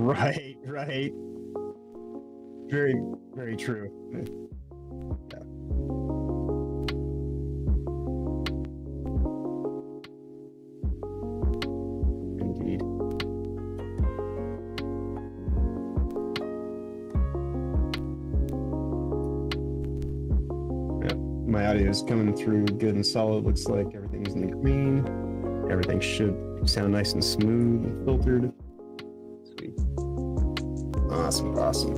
Right, right. Very, very true. Yeah. Indeed. Yeah, my audio is coming through good and solid. Looks like everything's in the green. Everything should sound nice and smooth and filtered. Sweet. Awesome, awesome.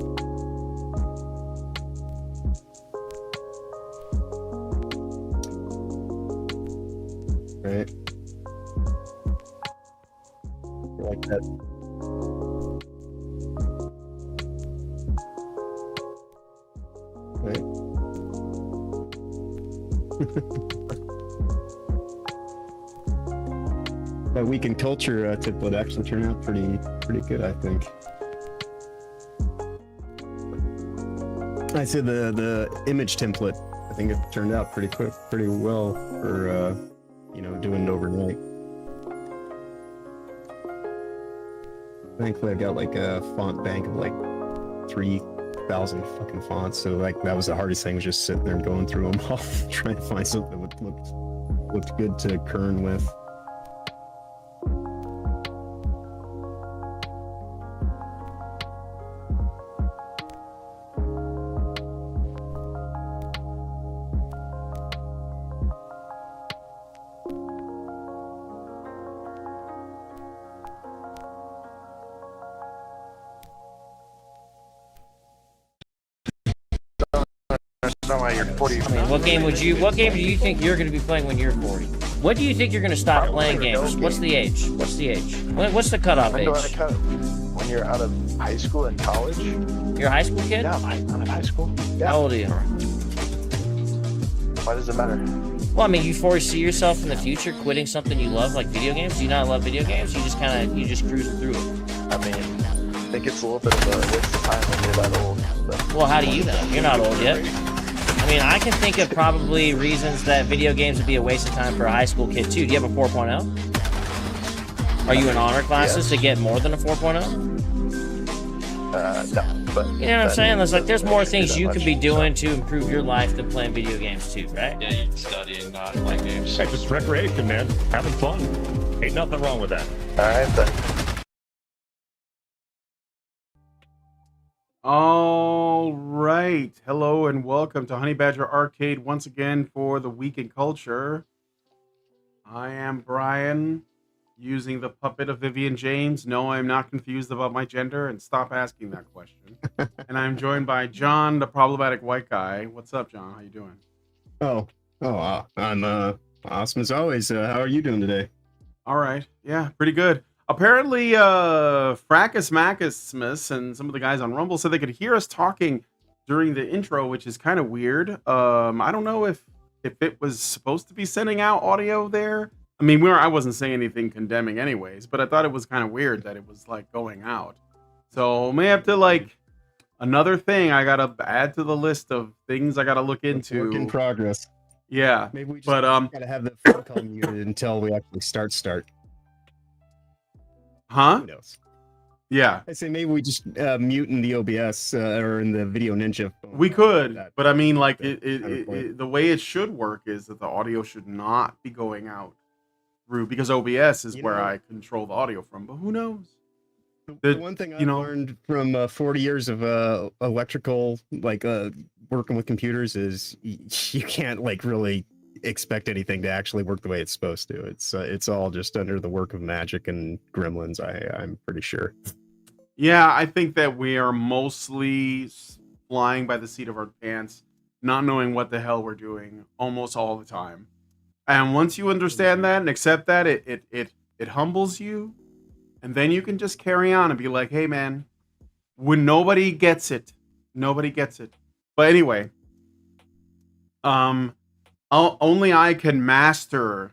Right. I like that. Right. That week in culture template actually turned out pretty good, I think. I said the image template. I think it turned out pretty well for doing it overnight. Thankfully, I got like a font bank of like 3,000 fucking fonts, so like that was the hardest thing, was just sitting there and going through them all, trying to find something that looked good to kern with. I mean, what game do you think you're going to be playing when you're 40? What do you think you're going to stop playing games? What's the age? What's the cutoff age? When you're out of high school and college. You're a high school kid? Yeah, I'm out of high school. Yeah. How old are you? Why does it matter? Well, I mean, you foresee yourself in the future quitting something you love, like video games? Do you not love video games? You just cruise through it. I mean, I think it's a little bit of a waste of time when you're that old. But well, how do you know? You're not old yet. I mean, I can think of probably reasons that video games would be a waste of time for a high school kid, too. Do you have a 4.0? Are you in honor classes to get more than a 4.0? No, but... You know what I'm saying? There's more things you could be doing to improve your life than playing video games, too, right? Yeah, you studying, not playing games. Hey, just recreation, man. Having fun. Ain't nothing wrong with that. Alright, then. All right. Hello and welcome to Honey Badger Arcade once again for the Week in Culture. I am Brian, using the puppet of Vivian James. No, I'm not confused about my gender, and stop asking that question. And I'm joined by John, the problematic white guy. What's up, John? How you doing? I'm awesome as always. How are you doing today? All right. Yeah, pretty good. Apparently, Fracus Macusmus and some of the guys on Rumble said they could hear us talking during the intro, which is kind of weird. I don't know if it was supposed to be sending out audio there. I mean, I wasn't saying anything condemning anyways, but I thought it was kind of weird that it was like going out. So may have to another thing I gotta add to the list of things I gotta look into. Work in progress. Yeah, maybe we just gotta have the phone call muted until we actually start. Huh? Who knows? Yeah. I say maybe we just mute in the OBS or in the Video Ninja phone. We could, but I mean, the way it should work is that the audio should not be going out through, because OBS is where I control the audio from. But who knows? The one thing I learned from 40 years of electrical, working with computers, is you can't really expect anything to actually work the way it's supposed to. It's all just under the work of magic and gremlins, I'm pretty sure. Yeah, I think that we are mostly flying by the seat of our pants, not knowing what the hell we're doing almost all the time. And once you understand that and accept that, it humbles you, and then you can just carry on and be like, hey man, when nobody gets it. But anyway, only I can master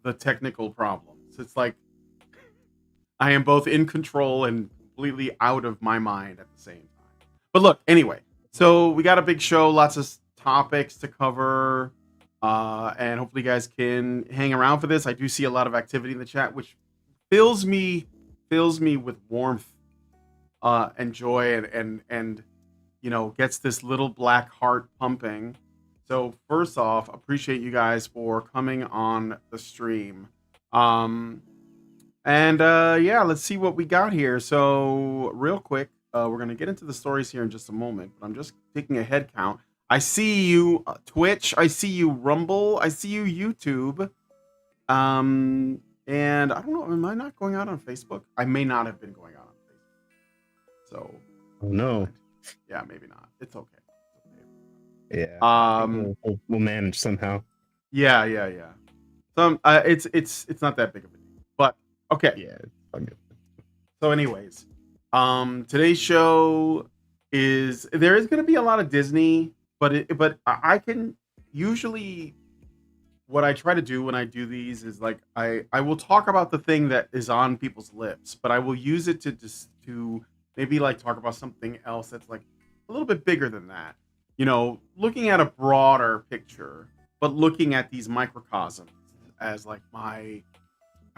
the technical problems. It's like I am both in control and completely out of my mind at the same time. But look, anyway, so we got a big show, lots of topics to cover, and hopefully you guys can hang around for this. I do see a lot of activity in the chat, which fills me with warmth enjoy and gets this little black heart pumping. So first off, appreciate you guys for coming on the stream. Yeah, let's see what we got here. So real quick, we're gonna get into the stories here in just a moment, but I'm just taking a head count. I see you Twitch, I see you Rumble, I see you YouTube. And I don't know, am I not going out on Facebook? I may not have been going out on Facebook. So oh no. Yeah, maybe not. It's okay. Yeah. We'll manage somehow. Yeah. It's not that big of a deal. But okay. Yeah. Okay. So anyways, today's show there is going to be a lot of Disney, but I can usually, what I try to do when I do these is like I will talk about the thing that is on people's lips, but I will use it to maybe like talk about something else that's like a little bit bigger than that. Looking at a broader picture, but looking at these microcosms as like I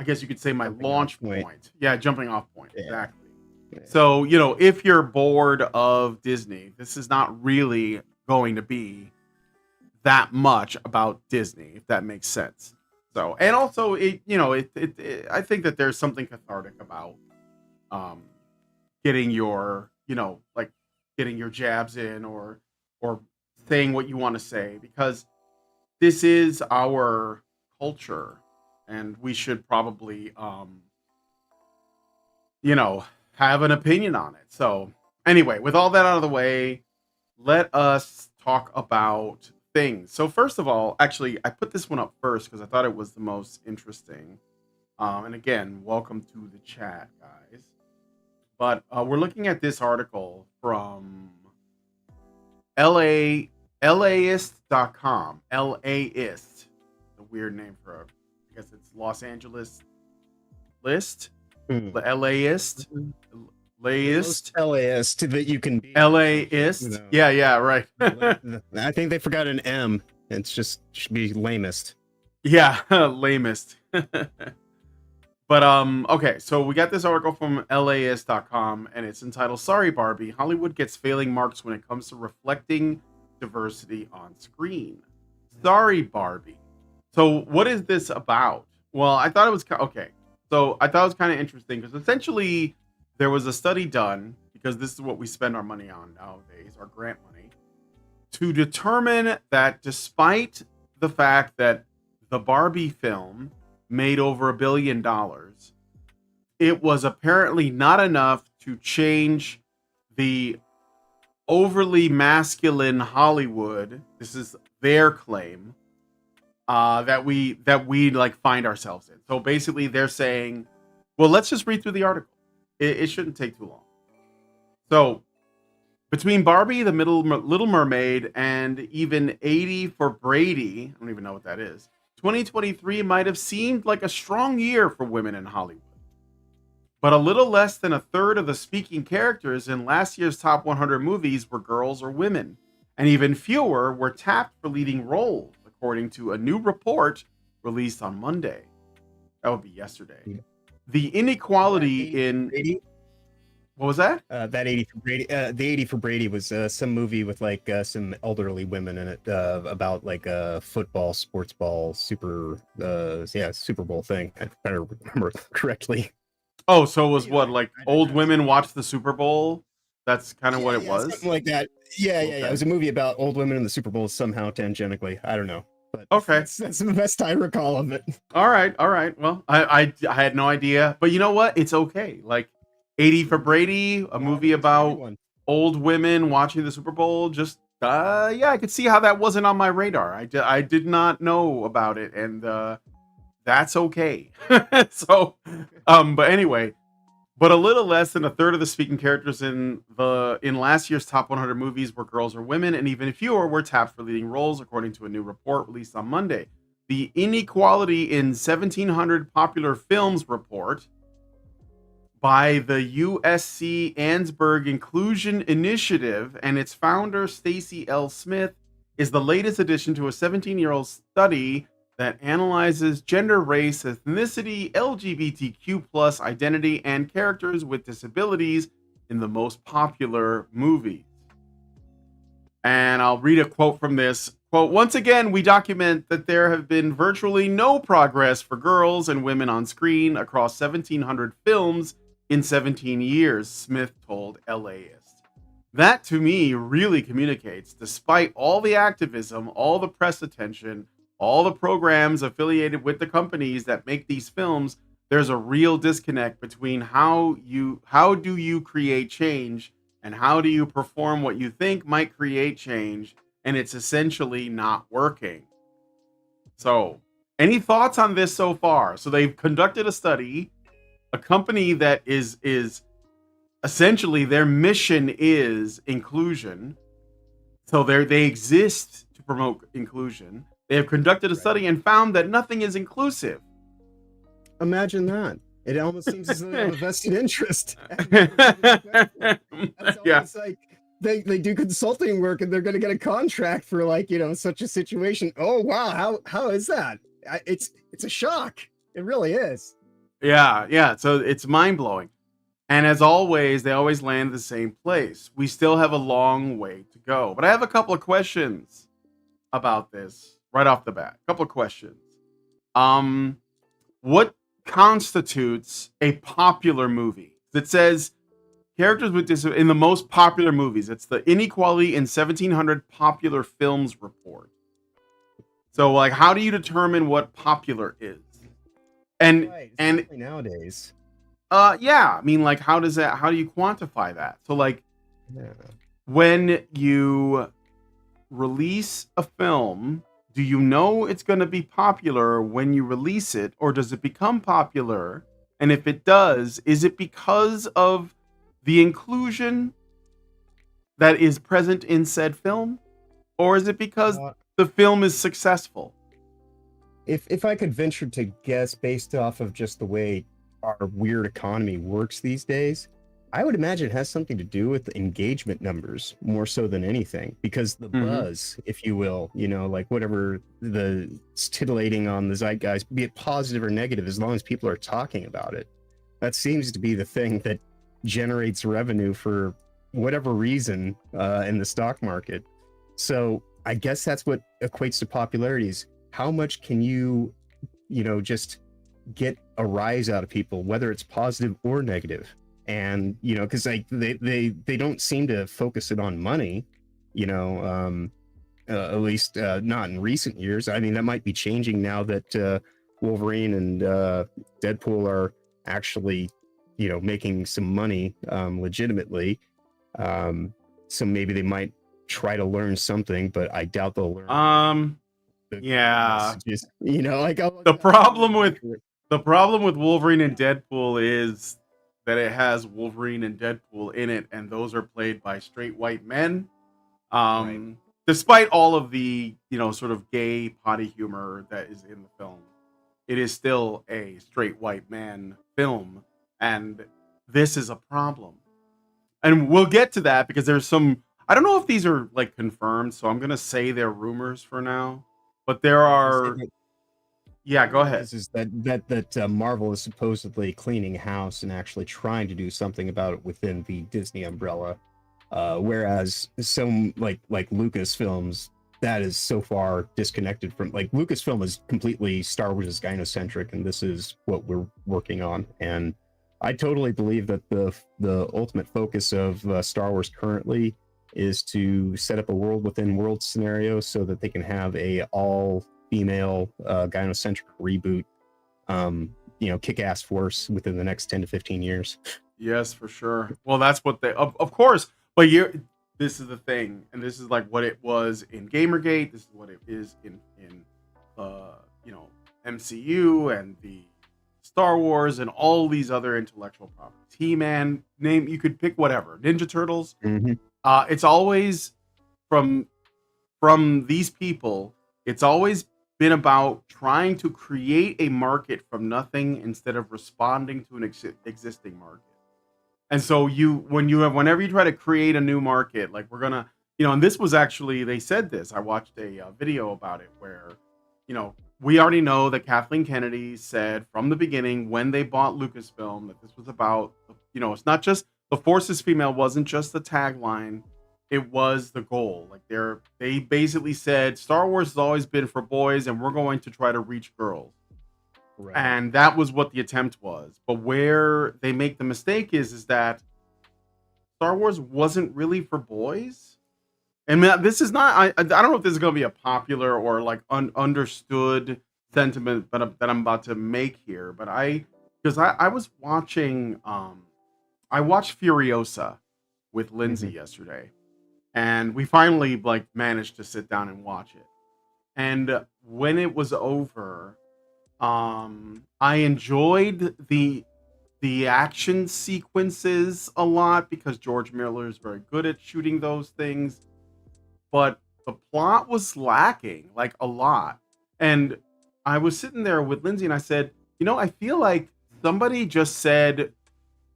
guess you could say my launch point. Yeah, jumping off point. Yeah. Exactly. Yeah. So, if you're bored of Disney, this is not really going to be that much about Disney, if that makes sense. So, and also I think that there's something cathartic about getting your, getting your jabs in or saying what you want to say, because this is our culture and we should probably have an opinion on it. So anyway, with all that out of the way, let us talk about things. So first of all, actually, I put this one up first because I thought it was the most interesting. And again, welcome to the chat, guys. But we're looking at this article from LAist.com. LAist. A weird name for, I guess it's Los Angeles list. The LAist. LAist. LAist that you can be. LAist. Yeah, right. I think they forgot an M. It's just should be lamest. Yeah, lamest. But okay, so we got this article from LAist.com and it's entitled "Sorry Barbie, Hollywood Gets Failing Marks When It Comes to Reflecting Diversity on Screen." Sorry Barbie. So what is this about? Well, I thought it was okay. So I thought it was kind of interesting because essentially there was a study done, because this is what we spend our money on nowadays, our grant money, to determine that despite the fact that the Barbie film made over $1 billion, it was apparently not enough to change the overly masculine Hollywood. This is their claim, that we like find ourselves in. So basically they're saying, well, let's just read through the article. It shouldn't take too long. So between Barbie, the Little Mermaid, and even 80 for Brady, I don't even know what that is, 2023 might have seemed like a strong year for women in Hollywood. But a little less than a third of the speaking characters in last year's top 100 movies were girls or women, and even fewer were tapped for leading roles, according to a new report released on Monday. That would be yesterday. Yeah. The inequality in... What was that? That 80 for Brady. The 80 for Brady was some movie with like some elderly women in it about like a football, sports ball, Super Bowl thing. If I remember correctly. Oh, so it was what, like old women watch the Super Bowl? That's kind of what it was? Something like that. Yeah. It was a movie about old women in the Super Bowl somehow tangentically. I don't know. But okay, that's the best I recall of it. All right. Well, I had no idea, but you know what? It's okay. Like 80 for Brady, a movie about old women watching the Super Bowl. Just I could see how that wasn't on my radar. I did not know about it, and that's okay. So, but anyway, but a little less than a third of the speaking characters in last year's top 100 movies were girls or women, and even fewer were tapped for leading roles, according to a new report released on Monday. The Inequality in 1700 Popular Films report by the USC Ansberg Inclusion Initiative and its founder, Stacey L. Smith, is the latest addition to a 17-year-old study that analyzes gender, race, ethnicity, LGBTQ+ identity, and characters with disabilities in the most popular movies. And I'll read a quote from this. Quote, once again, we document that there have been virtually no progress for girls and women on screen across 1,700 films in 17 years, Smith told LAist. That, to me, really communicates, despite all the activism, all the press attention, all the programs affiliated with the companies that make these films, there's a real disconnect between how do you create change and how do you perform what you think might create change, and it's essentially not working. So, any thoughts on this so far? So they've conducted a study, a company that is essentially their mission is inclusion. So they exist to promote inclusion. They have conducted a study and found that nothing is inclusive. Imagine that. It almost seems as though they have a vested interest. Yeah. Like they do consulting work and they're going to get a contract for like, such a situation. Oh, wow. How is that? It's a shock. It really is. Yeah. So it's mind blowing. And as always, they always land the same place. We still have a long way to go. But I have a couple of questions about this right off the bat. A couple of questions. What constitutes a popular movie? It says characters with in the most popular movies. It's the Inequality in 1,700 Popular Films report. So, like, how do you determine what popular is? And Nowadays. Yeah, I mean, like, how do you quantify that? So, like, when you release a film, do you know it's going to be popular when you release it, or does it become popular? And if it does, is it because of the inclusion that is present in said film, or is it because the film is successful? If I could venture to guess based off of just the way our weird economy works these days, I would imagine it has something to do with the engagement numbers more so than anything, because the buzz, if you will, like whatever the titillating on the zeitgeist, be it positive or negative, as long as people are talking about it, that seems to be the thing that generates revenue for whatever reason in the stock market. So I guess that's what equates to popularities. How much can you, just get a rise out of people, whether it's positive or negative? And because like they don't seem to focus it on money, at least not in recent years. I mean, that might be changing now that Wolverine and Deadpool are actually making some money legitimately. So maybe they might try to learn something, but I doubt they'll learn. Yeah, like the problem with Wolverine and Deadpool is that it has Wolverine and Deadpool in it, and those are played by straight white men. Right. Despite all of the, sort of gay potty humor that is in the film, it is still a straight white man film, and this is a problem. And we'll get to that because there's some, I don't know if these are like confirmed, so I'm going to say they're rumors for now, but there are... Yeah, go ahead. This is that Marvel is supposedly cleaning house and actually trying to do something about it within the Disney umbrella, whereas some like Lucasfilms, that is so far disconnected from, like, Lucasfilm is completely Star Wars is gynocentric, and this is what we're working on. And I totally believe that the ultimate focus of Star Wars currently is to set up a world within world scenario so that they can have a all female gynocentric reboot, kick-ass force within the next 10 to 15 years. Yes, for sure. Well, that's what they, of course, but this is the thing, and this is like what it was in Gamergate, this is what it is in MCU and the Star Wars and all these other intellectual properties. He-Man, you could pick whatever. Ninja Turtles. It's always from these people, it's always been about trying to create a market from nothing instead of responding to an existing market. And so whenever you try to create a new market, like we're gonna, and this was actually, they said this, I watched a video about it where, we already know that Kathleen Kennedy said from the beginning when they bought Lucasfilm that this was about, it's not just the Force is female wasn't just the tagline, it was the goal. Like they basically said Star Wars has always been for boys and we're going to try to reach girls. Right. And that was what the attempt was. But where they make the mistake is that Star Wars wasn't really for boys. And this is not, I don't know if this is going to be a popular or like understood sentiment that I'm about to make here, but because I was watching, I watched Furiosa with Lindsay yesterday, and we finally like managed to sit down and watch it. And when it was over, I enjoyed the action sequences a lot because George Miller is very good at shooting those things, but the plot was lacking like a lot. And I was sitting there with Lindsay and I said, I feel like somebody just said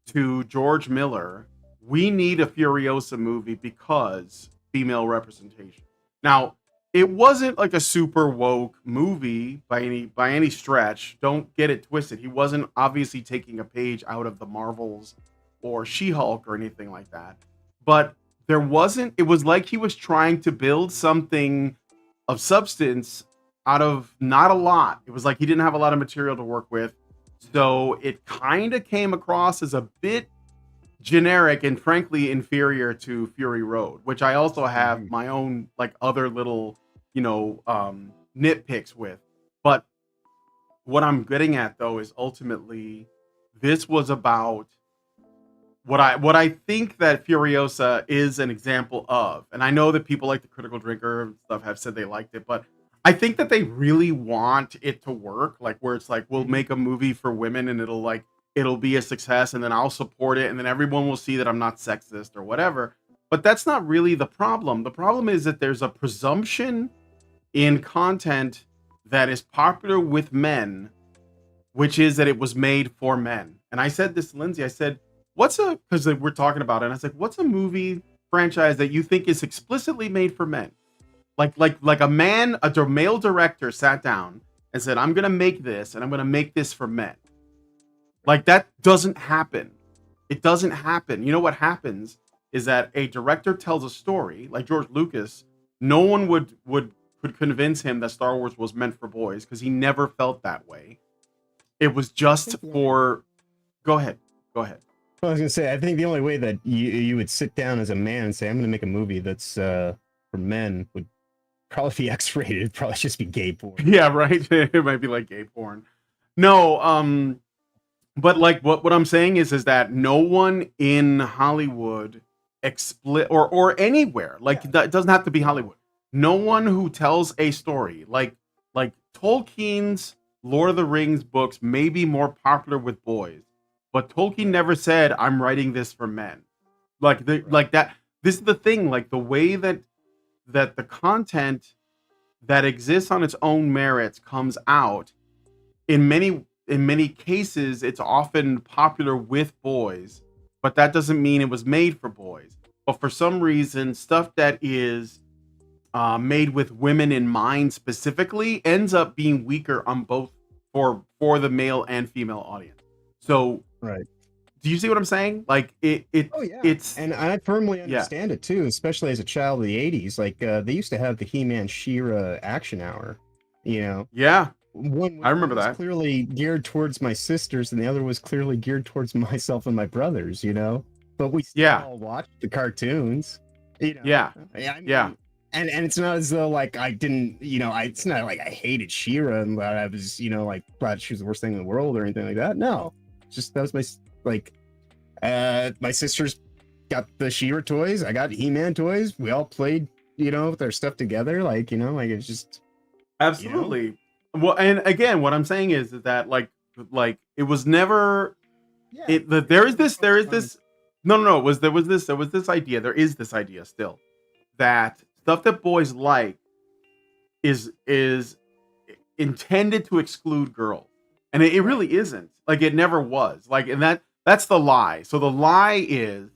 to George Miller, we need a Furiosa movie because female representation. Now, it wasn't like a super woke movie by any stretch. Don't get it twisted. He wasn't obviously taking a page out of the Marvels or She-Hulk or anything like that. But it was like he was trying to build something of substance out of not a lot. It was like he didn't have a lot of material to work with. So it kind of came across as a bit generic and frankly inferior to Fury Road, which I also have my own like other little, nitpicks with. But what I'm getting at though is ultimately this was about what I think that Furiosa is an example of. And I know that people like the Critical Drinker and stuff have said they liked it, but I think that they really want it to work, like where it's like, we'll make a movie for women and it'll be a success and then I'll support it and then everyone will see that I'm not sexist or whatever. But that's not really the problem. The problem is that there's a presumption in content that is popular with men, which is that it was made for men. And I said this to Lindsay, I said, because we're talking about it, and I was like, what's a movie franchise that you think is explicitly made for men? Like a male director sat down and said, I'm going to make this and I'm going to make this for men. Like that doesn't happen. It doesn't happen. You know what happens is that a director tells a story like George Lucas. No one could convince him that Star Wars was meant for boys because he never felt that way. It was just for, go ahead. I was going to say, I think the only way that you would sit down as a man and say, I'm going to make a movie that's for men would probably be X-rated. It'd probably just be gay porn. Yeah, right. It might be like gay porn. No, but like what I'm saying is that no one in Hollywood or anywhere, like it doesn't have to be Hollywood. No one who tells a story like Tolkien's Lord of the Rings books may be more popular with boys, but Tolkien never said, I'm writing this for men. Like that. This is the thing, like the way that the content that exists on its own merits comes out in many cases, it's often popular with boys, but that doesn't mean it was made for boys. But for some reason, stuff that is made with women in mind specifically ends up being weaker on both for the male and female audience. So, right. Do you see what I'm saying? Like it's and I firmly understand it too, especially as a child of the 80s. Like they used to have the He-Man She-Ra action hour, Yeah. One I remember was that. Clearly geared towards my sisters, and the other was clearly geared towards myself and my brothers, But we still all watched the cartoons, Yeah. I mean, And it's not as though like I didn't, it's not like I hated She-Ra and that I was, like thought she was the worst thing in the world or anything like that. No, just that was my sisters got the She-Ra toys. I got He-Man toys. We all played, with our stuff together. Like, it's just absolutely. Well, and again, what I'm saying is that like it was never. Yeah. There is this. No. There was this idea. There is this idea still that stuff that boys like is intended to exclude girls, and it really isn't. Like it never was. Like, and that's the lie. So the lie is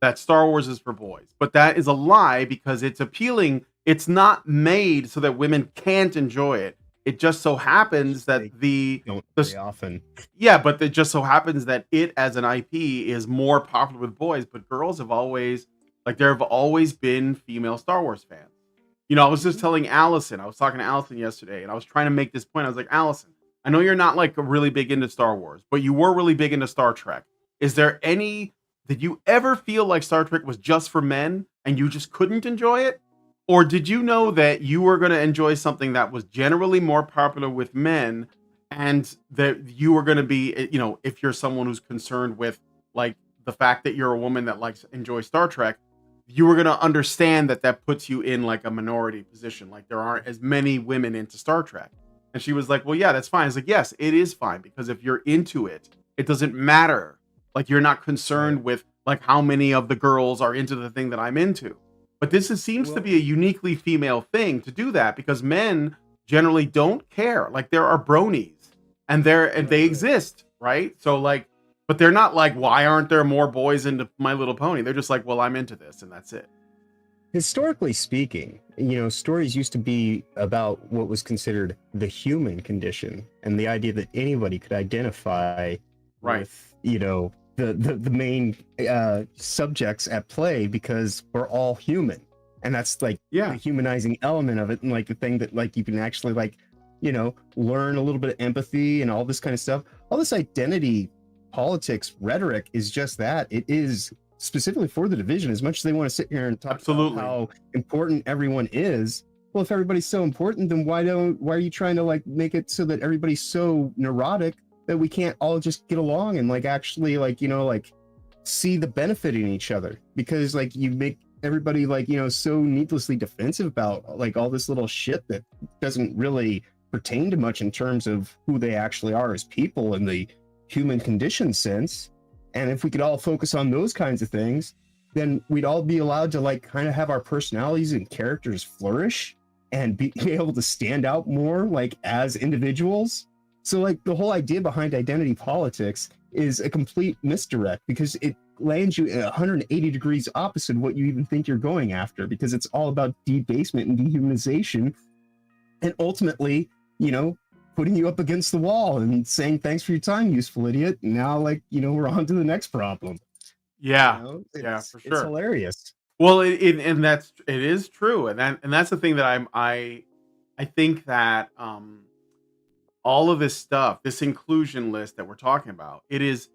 that Star Wars is for boys, but that is a lie because it's appealing. It's not made so that women can't enjoy it. It just so happens that Don't very often. Yeah, but it just so happens that it as an IP is more popular with boys, but girls have always, like, there have always been female Star Wars fans. You know, I was just telling Allison, I was talking to Allison yesterday, and I was trying to make this point. I was like, Allison, I know you're not like really big into Star Wars, but you were really big into Star Trek. Did you ever feel like Star Trek was just for men and you just couldn't enjoy it? Or did you know that you were going to enjoy something that was generally more popular with men, and that you were going to be, you know, if you're someone who's concerned with like the fact that you're a woman that enjoys Star Trek, you were going to understand that that puts you in like a minority position. Like there aren't as many women into Star Trek. And she was like, well, yeah, that's fine. I was like, yes, it is fine, because if you're into it, it doesn't matter. Like you're not concerned with like how many of the girls are into the thing that I'm into. But this seems to be a uniquely female thing to do that, because men generally don't care. Like there are bronies and they exist, right? So like, but they're not like, why aren't there more boys into My Little Pony? They're just like, well, I'm into this, and that's it. Historically speaking, you know, stories used to be about what was considered the human condition, and the idea that anybody could identify with, you know, the main subjects at play, because we're all human, and that's like the humanizing element of it, and like the thing that like you can actually like, you know, learn a little bit of empathy and all this kind of stuff. All this identity politics rhetoric is just that. It is specifically for the division. As much as they want to sit here and talk about how important everyone is, well, if everybody's so important, then why are you trying to like make it so that everybody's so neurotic that we can't all just get along and like actually like, you know, like see the benefit in each other? Because like you make everybody like, you know, so needlessly defensive about like all this little shit that doesn't really pertain to much in terms of who they actually are as people in the human condition sense. And if we could all focus on those kinds of things, then we'd all be allowed to like kind of have our personalities and characters flourish and be able to stand out more like as individuals. So like the whole idea behind identity politics is a complete misdirect, because it lands you at 180 degrees opposite of what you even think you're going after, because it's all about debasement and dehumanization, and ultimately, you know, putting you up against the wall and saying, thanks for your time, useful idiot. Now, like, you know, we're on to the next problem. Yeah. You know, Yeah, for sure. It's hilarious. Well, it is true. And that's the thing that I think that, all of this stuff, this inclusion list that we're talking about, it is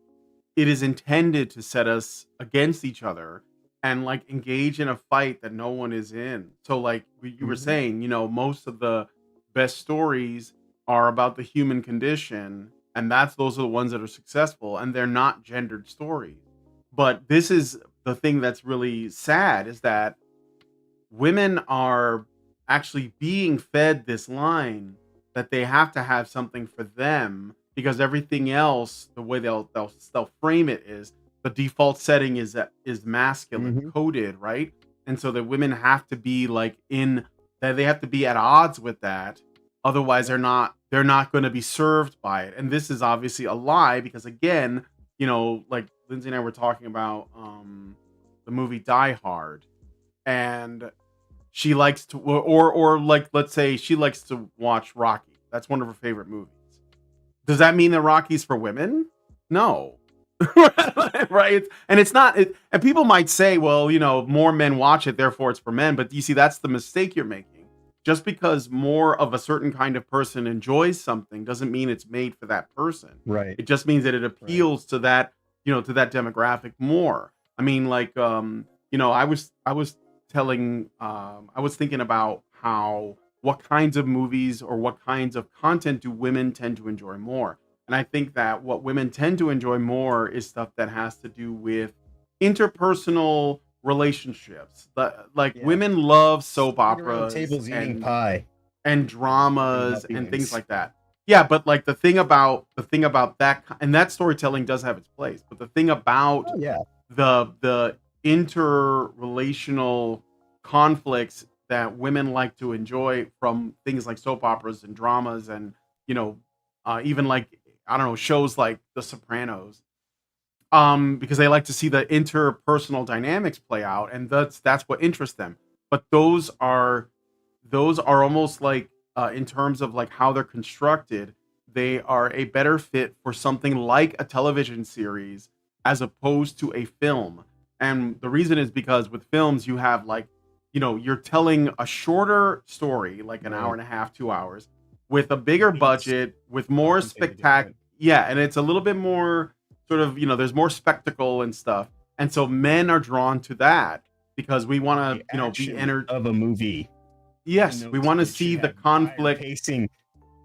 intended to set us against each other and like engage in a fight that no one is in. So like you were saying, you know, most of the best stories are about the human condition, and those are the ones that are successful, and they're not gendered stories. But this is the thing that's really sad, is that women are actually being fed this line that they have to have something for them, because everything else, the way they'll frame it, is the default setting is masculine coded, right? And so the women have to be like they have to be at odds with that. Otherwise, they're not going to be served by it. And this is obviously a lie, because again, you know, like Lindsay and I were talking about the movie Die Hard, and she likes to, or like, let's say she likes to watch Rocky. That's one of her favorite movies. Does that mean that Rocky's for women? No. Right? And it's not, and people might say, well, you know, more men watch it, therefore it's for men. But you see, that's the mistake you're making. Just because more of a certain kind of person enjoys something doesn't mean it's made for that person. Right. It just means that it appeals to that, you know, to that demographic more. I mean, like, you know, I was thinking about what kinds of movies or what kinds of content do women tend to enjoy more. And I think that what women tend to enjoy more is stuff that has to do with interpersonal relationships. Like women love soap operas, tables eating pie, and dramas and things like that. Yeah, but like the thing about that, and that storytelling does have its place. But the thing about the interrelational conflicts that women like to enjoy from things like soap operas and dramas, and you know, even like, I don't know, shows like The Sopranos, because they like to see the interpersonal dynamics play out, and that's what interests them. But those are almost like in terms of like how they're constructed, they are a better fit for something like a television series as opposed to a film. And the reason is because with films, you have like, you're telling a shorter story, like an hour and a half, 2 hours, with a bigger budget, with more spectacular. Yeah, and it's a little bit more sort of, there's more spectacle and stuff. And so men are drawn to that because we want to, be entered of a movie. Yes, we want to see the conflict. Pacing.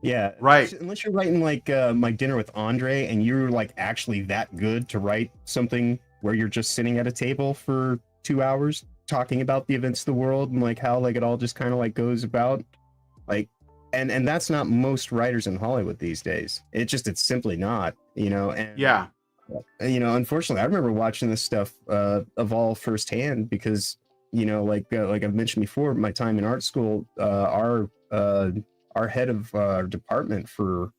Yeah, right. Unless you're writing like My Dinner with Andre, and you're like actually that good to write something where you're just sitting at a table for 2 hours talking about the events of the world and like how like it all just kind of like goes about, like, and that's not most writers in Hollywood these days. It's simply not, And yeah, unfortunately, I remember watching this stuff evolve firsthand because like I've mentioned before, my time in art school, our head of our department for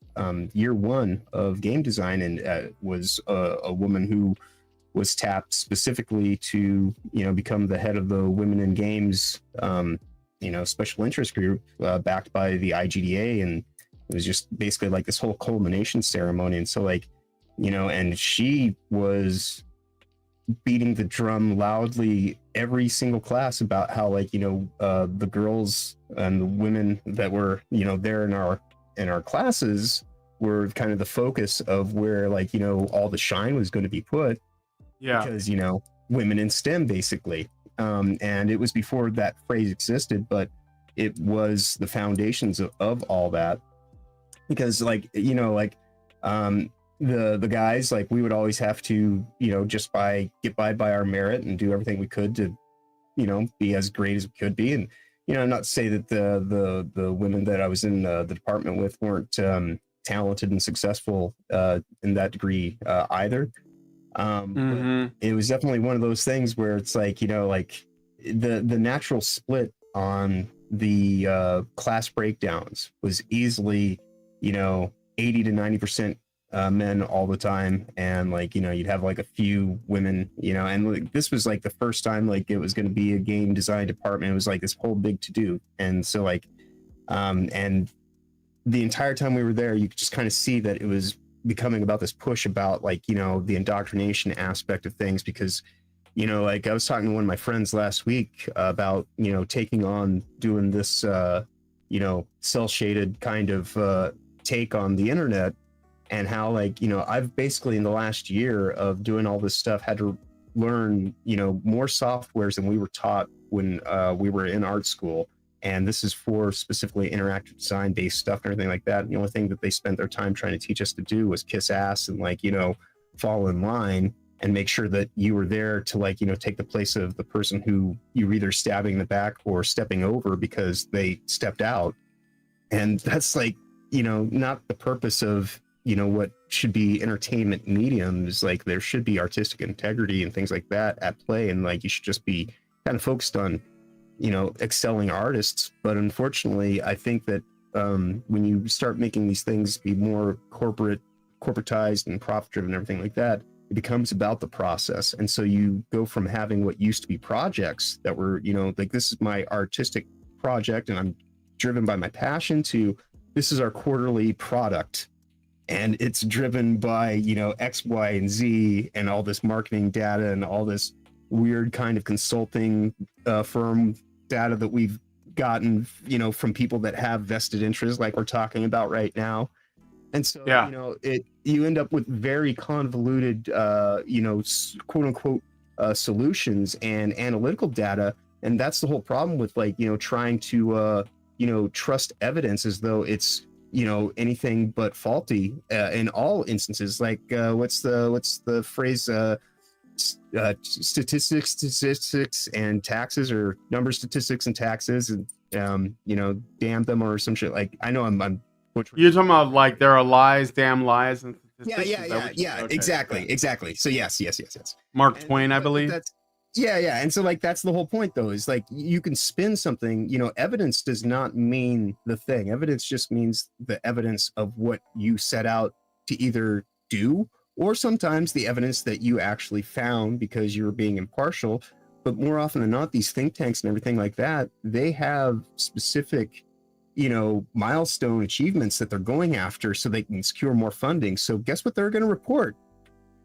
year one of game design and was a woman who was tapped specifically to become the head of the Women in Games special interest group backed by the IGDA, and it was just basically like this whole culmination ceremony. And so like and she was beating the drum loudly every single class about how like the girls and the women that were there in our classes were kind of the focus of where like all the shine was going to be put, because women in STEM basically, and it was before that phrase existed, but it was the foundations of all that, because like the guys, like we would always have to just get by our merit and do everything we could to be as great as we could be. And not to say that the women that I was in the department with weren't talented and successful in that degree either. But it was definitely one of those things where it's like like the natural split on the class breakdowns was easily 80 to 90% men all the time, and like you'd have like a few women, and like this was like the first time like it was going to be a game design department. It was like this whole big to do, and so like and the entire time we were there, you could just kind of see that it was becoming about this push about like the indoctrination aspect of things, because like I was talking to one of my friends last week about taking on doing this cell shaded kind of take on the internet, and how like I've basically in the last year of doing all this stuff had to learn more softwares than we were taught when we were in art school. And this is for specifically interactive design based stuff and everything like that. And the only thing that they spent their time trying to teach us to do was kiss ass and like fall in line and make sure that you were there to like take the place of the person who you were either stabbing in the back or stepping over because they stepped out. And that's like not the purpose of what should be entertainment mediums. Like there should be artistic integrity and things like that at play, and like you should just be kind of focused on excelling artists. But unfortunately, I think that when you start making these things be more corporatized and profit driven and everything like that, it becomes about the process. And so you go from having what used to be projects that were like this is my artistic project and I'm driven by my passion, to this is our quarterly product, and it's driven by X, Y, and Z, and all this marketing data and all this weird kind of consulting firm data that we've gotten from people that have vested interests, like we're talking about right now. And so you end up with very convoluted quote unquote solutions and analytical data, and that's the whole problem with like trying to trust evidence as though it's anything but faulty in all instances. Like what's the phrase, statistics and taxes, or number statistics and taxes, and damn them, or some shit. Like I know I'm you're talking about like there are lies, damn lies, and yeah, okay. exactly. So yes. Mark Twain, I believe. That's and so like that's the whole point though, is like you can spin something. Evidence does not mean the thing. Evidence just means the evidence of what you set out to either do, or sometimes the evidence that you actually found because you were being impartial. But more often than not, these think tanks and everything like that, they have specific milestone achievements that they're going after so they can secure more funding. So guess what they're going to report?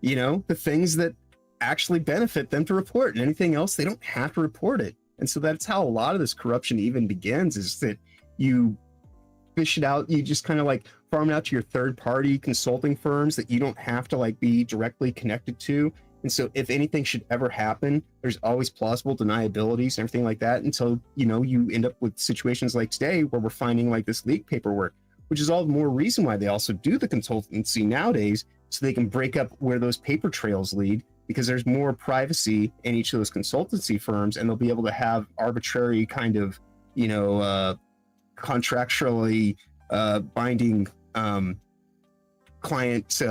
The things that actually benefit them to report, and anything else, they don't have to report it. And so that's how a lot of this corruption even begins, is that you fish it out, you just kind of like farm it out to your third party consulting firms that you don't have to like be directly connected to. And so if anything should ever happen, there's always plausible deniabilities and everything like that, until you end up with situations like today where we're finding like this leak paperwork, which is all the more reason why they also do the consultancy nowadays, so they can break up where those paper trails lead, because there's more privacy in each of those consultancy firms, and they'll be able to have arbitrary kind of contractually binding client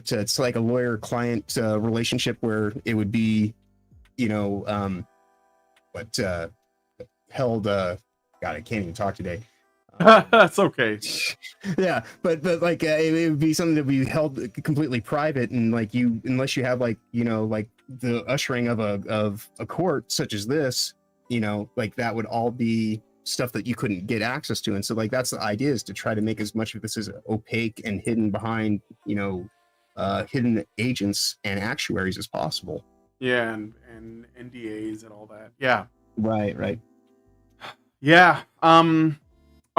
it's like a lawyer client relationship, where it would be held God, I can't even talk today. That's okay. Yeah, but like it would be something that would be held completely private, and like unless you have like like the ushering of a court such as this, like that would all be stuff that you couldn't get access to. And so like that's the idea, is to try to make as much of this as opaque and hidden behind hidden agents and actuaries as possible. Yeah, and NDAs and all that. Yeah. Right. Yeah.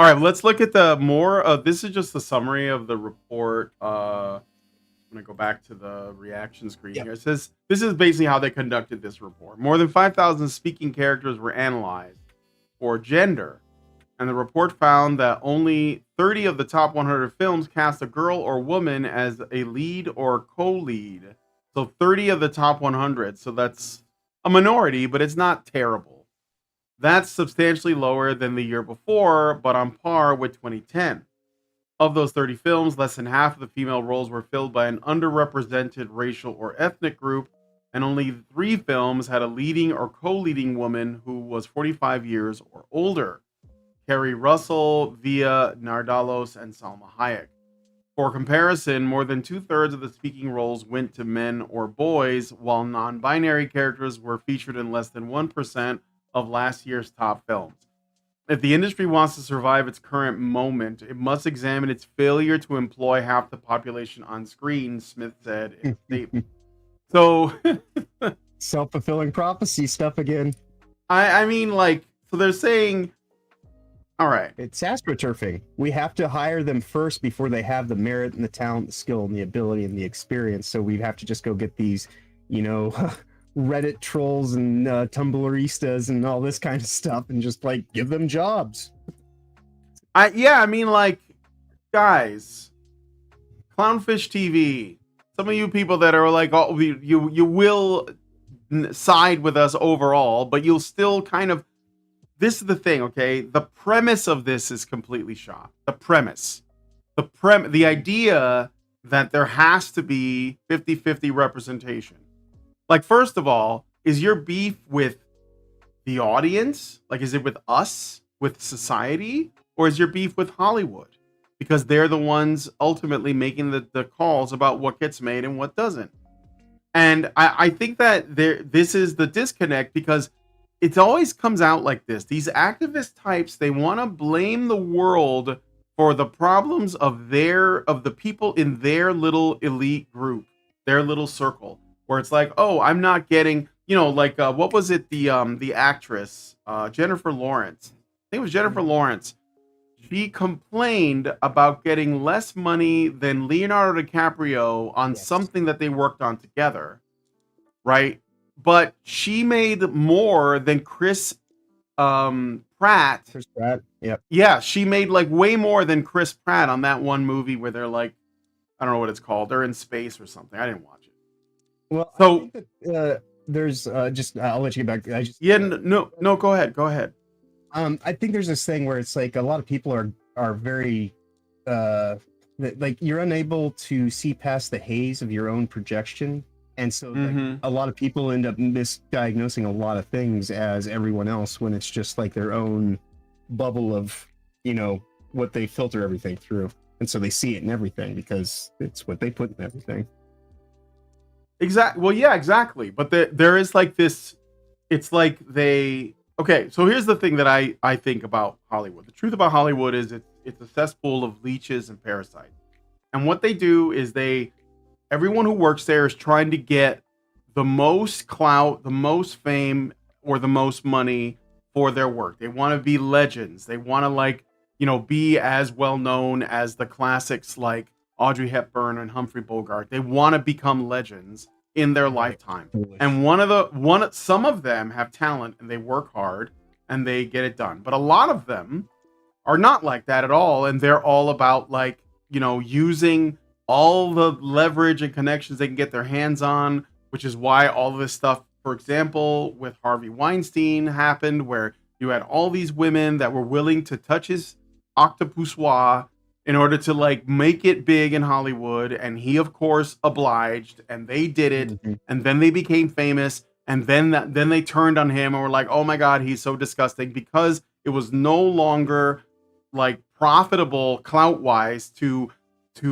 All right, let's look at the more. This is just the summary of the report. I'm going to go back to the reaction screen here. It says, this is basically how they conducted this report. More than 5,000 speaking characters were analyzed for gender. And the report found that only 30 of the top 100 films cast a girl or woman as a lead or co-lead. So 30 of the top 100. So that's a minority, but it's not terrible. That's substantially lower than the year before, but on par with 2010. Of those 30 films, less than half of the female roles were filled by an underrepresented racial or ethnic group, and only 3 films had a leading or co-leading woman who was 45 years or older. Kerry Russell, Via Nardalos, and Salma Hayek. For comparison, more than 2/3 of the speaking roles went to men or boys, while non-binary characters were featured in less than 1% of last year's top films. If the industry wants to survive its current moment, it must examine its failure to employ half the population on screen, Smith said in a statement. So self-fulfilling prophecy stuff again. I mean, like, so they're saying, all right, it's astroturfing. We have to hire them first before they have the merit and the talent, the skill and the ability and the experience. So we have to just go get these, Reddit trolls and Tumblristas and all this kind of stuff, and just like give them jobs. I mean, like, guys, Clownfish TV, some of you people that are like, oh, you will side with us overall, but you'll still kind of, this is the thing, okay? The premise of this is completely shot. The idea that there has to be 50-50 representation. Like, first of all, is your beef with the audience? Like, is it with us, with society? Or is your beef with Hollywood? Because they're the ones ultimately making the calls about what gets made and what doesn't. And I think that this is the disconnect, because it always comes out like this. These activist types, they want to blame the world for the problems of the people in their little elite group, their little circle. Where it's like, oh, I'm not getting, like, what was it? The actress, Jennifer Lawrence. I think it was Jennifer Lawrence. She complained about getting less money than Leonardo DiCaprio on something that they worked on together, right? But she made more than Chris Pratt. Chris Pratt, yep. Yeah, she made like way more than Chris Pratt on that one movie where they're like, I don't know what it's called. They're in space or something. I didn't watch it. Well, so I think that, there's I'll let you get back. No, go ahead. I think there's this thing where it's like a lot of people are very like you're unable to see past the haze of your own projection, and so like, a lot of people end up misdiagnosing a lot of things as everyone else, when it's just like their own bubble of what they filter everything through, and so they see it in everything because it's what they put in everything. Exactly. Well, yeah, exactly. But there is like this it's like they okay. So here's the thing that I think about Hollywood. The truth about Hollywood is it's a cesspool of leeches and parasites. And what they do is everyone who works there is trying to get the most clout, the most fame, or the most money for their work. They want to be legends. They want to be as well known as the classics like Audrey Hepburn and Humphrey Bogart. They want to become legends in their lifetime. And some of them have talent and they work hard and they get it done. But a lot of them are not like that at all. And they're all about using all the leverage and connections they can get their hands on, which is why all of this stuff, for example, with Harvey Weinstein happened, where you had all these women that were willing to touch his octopussoir in order to make it big in Hollywood. And he, of course, obliged, and they did it. Mm-hmm. And then they became famous. And then they turned on him and were like, oh my God, he's so disgusting, because it was no longer profitable clout wise to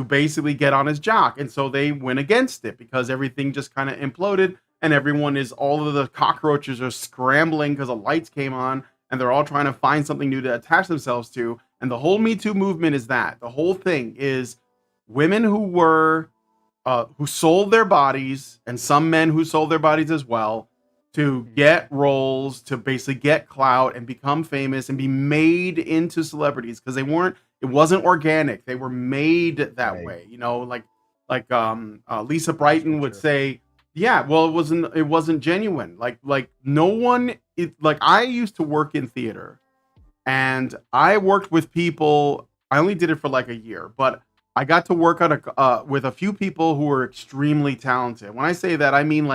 basically get on his jock. And so they went against it because everything just kind of imploded, and all of the cockroaches are scrambling because the lights came on, and they're all trying to find something new to attach themselves to. And the whole Me Too movement is that. The whole thing is women who sold their bodies, and some men who sold their bodies as well, to get roles, to basically get clout and become famous and be made into celebrities, because it wasn't organic. They were made that way, Lisa Brighton would say, yeah, well, it wasn't genuine. No one, I used to work in theater, and I worked with people. I only did it for a year, but I got to work with a few people who were extremely talented. When I say that, I mean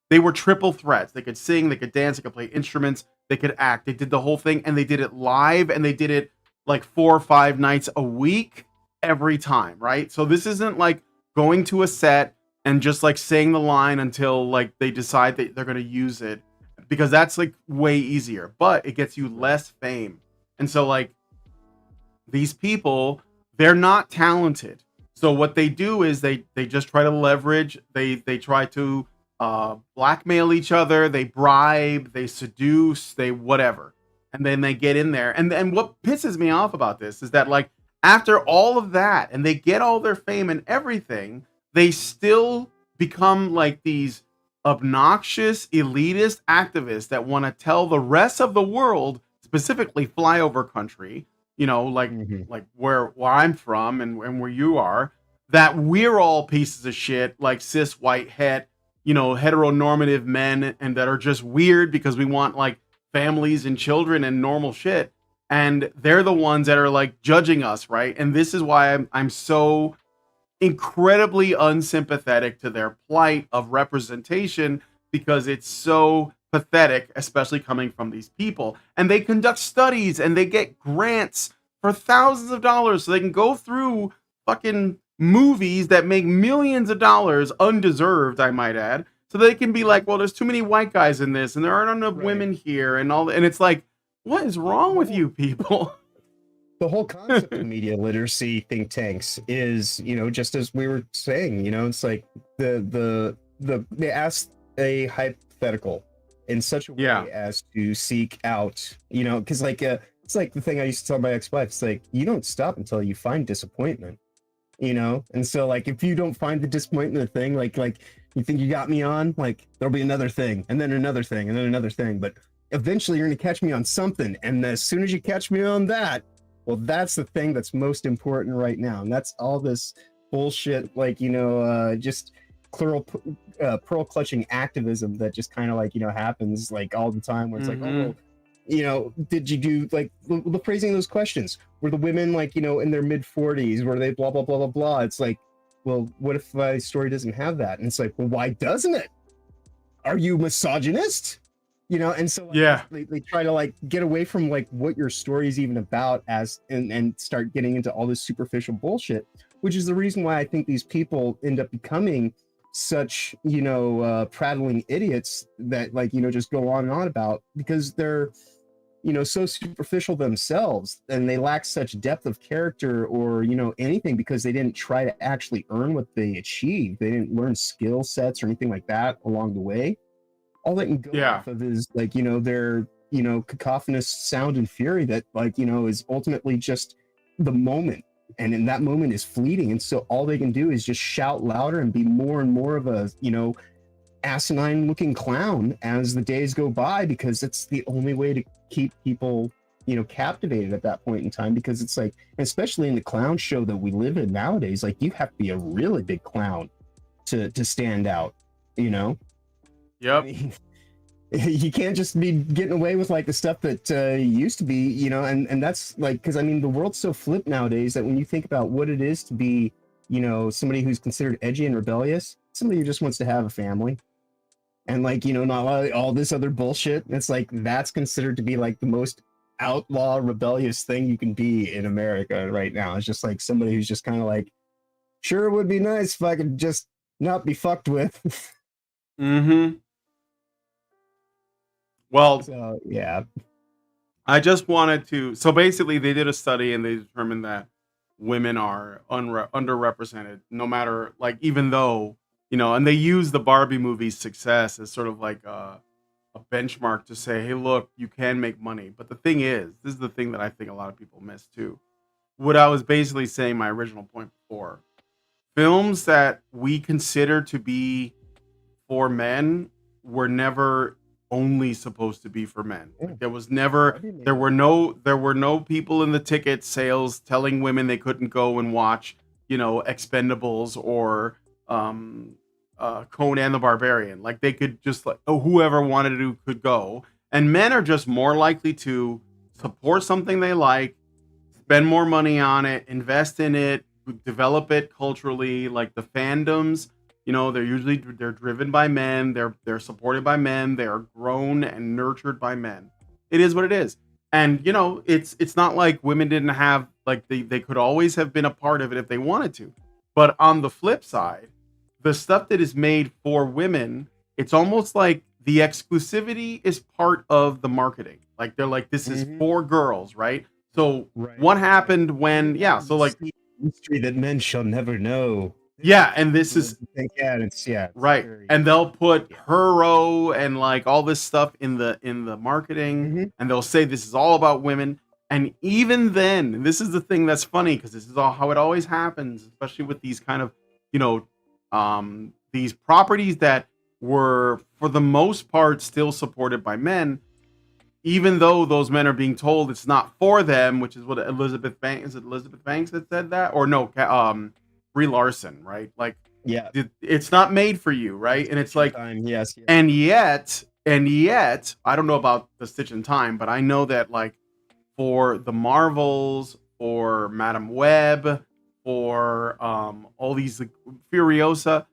they were triple threats. They could sing, they could dance, they could play instruments, they could act. They did the whole thing, and they did it live, and they did it 4 or 5 nights a week every time, right? So this isn't going to a set and just saying the line until they decide that they're going to use it, because that's way easier, but it gets you less fame. And so these people, they're not talented. So what they do is they just try to leverage, they try to blackmail each other, they bribe, they seduce, they whatever. And then they get in there. And what pisses me off about this is that after all of that, and they get all their fame and everything, they still become these obnoxious elitist activists that want to tell the rest of the world, specifically flyover country, where I'm from and where you are, that we're all pieces of shit, cis white heteronormative men, and that are just weird because we want families and children and normal shit, and they're the ones that are judging us, right? And this is why I'm so incredibly unsympathetic to their plight of representation, because it's so pathetic, especially coming from these people. And they conduct studies and they get grants for thousands of dollars so they can go through fucking movies that make millions of dollars, undeserved, I might add, so they can be well, there's too many white guys in this, and there aren't enough women here, and all. And it's what is wrong with you people? The whole concept of media literacy think tanks is, just as we were saying, it's they ask a hypothetical in such a way as to seek out, because it's the thing I used to tell my ex-wife. It's you don't stop until you find disappointment. And so if you don't find the disappointment thing, you think you got me on, there'll be another thing, and then another thing, and then another thing, but eventually you're gonna catch me on something, and as soon as you catch me on that, well, that's the thing that's most important right now. And that's all this bullshit, just pearl clutching activism that just kind of happens all the time, where it's did you do the phrasing of those questions? Were the women in their mid 40s? Were they blah blah blah blah blah? It's well, what if my story doesn't have that? And it's well, why doesn't it? Are you misogynist? And so they try to get away from what your story is even about, and start getting into all this superficial bullshit, which is the reason why I think these people end up becoming such prattling idiots that just go on and on about, because they're so superficial themselves, and they lack such depth of character or anything, because they didn't try to actually earn what they achieved. They didn't learn skill sets or anything like that along the way. all they can go off of is like, you know, their, you know, cacophonous sound and fury that, like, you know, is ultimately just the moment. And in that moment is fleeting. And so all they can do is just shout louder and be more and more of a, you know, asinine looking clown as the days go by, because it's the only way to keep people, you know, captivated at that point in time. Because it's like, especially in the clown show that we live in nowadays, like you have to be a really big clown to stand out, you know? Yep. I mean, you can't just be getting away with like the stuff that used to be, you know, and that's like, because I mean the world's so flipped nowadays that when you think about what it is to be, you know, somebody who's considered edgy and rebellious, somebody who just wants to have a family and like, you know, not all this other bullshit, it's like that's considered to be like the most outlaw rebellious thing you can be in America right now. It's just like somebody who's just kind of like, sure, it would be nice if I could just not be fucked with. Mm-hmm. Well, so, yeah. I just wanted to. So basically, they did a study and they determined that women are underrepresented, no matter, like, even though, you know, and they use the Barbie movie's success as sort of like a benchmark to say, hey, look, you can make money. But the thing is, this is the thing that I think a lot of people miss too. What I was basically saying, my original point before, films that we consider to be for men were never only supposed to be for men. Like, there were no people in the ticket sales telling women they couldn't go and watch, you know, Expendables or Conan the Barbarian. Like, they could just, like, whoever wanted to could go. And men are just more likely to support something they like, spend more money on it, invest in it, develop it culturally. Like the fandoms, you know, they're driven by men, they're supported by men, they are grown and nurtured by men. It is what it is. And you know, it's not like women didn't have, like, they could always have been a part of it if they wanted to. But on the flip side, the stuff that is made for women, it's almost like the exclusivity is part of the marketing. Like, they're like, this is for girls, right? So what happened when, so like, mystery that men shall never know. Yeah, and this is right. And they'll put hero and like all this stuff in the marketing, and they'll say this is all about women. And even then, and this is the thing that's funny, because this is all how it always happens, especially with these kind of, you know, these properties that were for the most part still supported by men, even though those men are being told it's not for them, which is what Elizabeth Banks that said that, or no, Brie Larson, right? Like, yeah, it's not made for you, right? And it's like, yes. And yet, I don't know about the Stitch in Time, but I know that, like, for the Marvels, for Madam Web, for all these, like, Furiosa,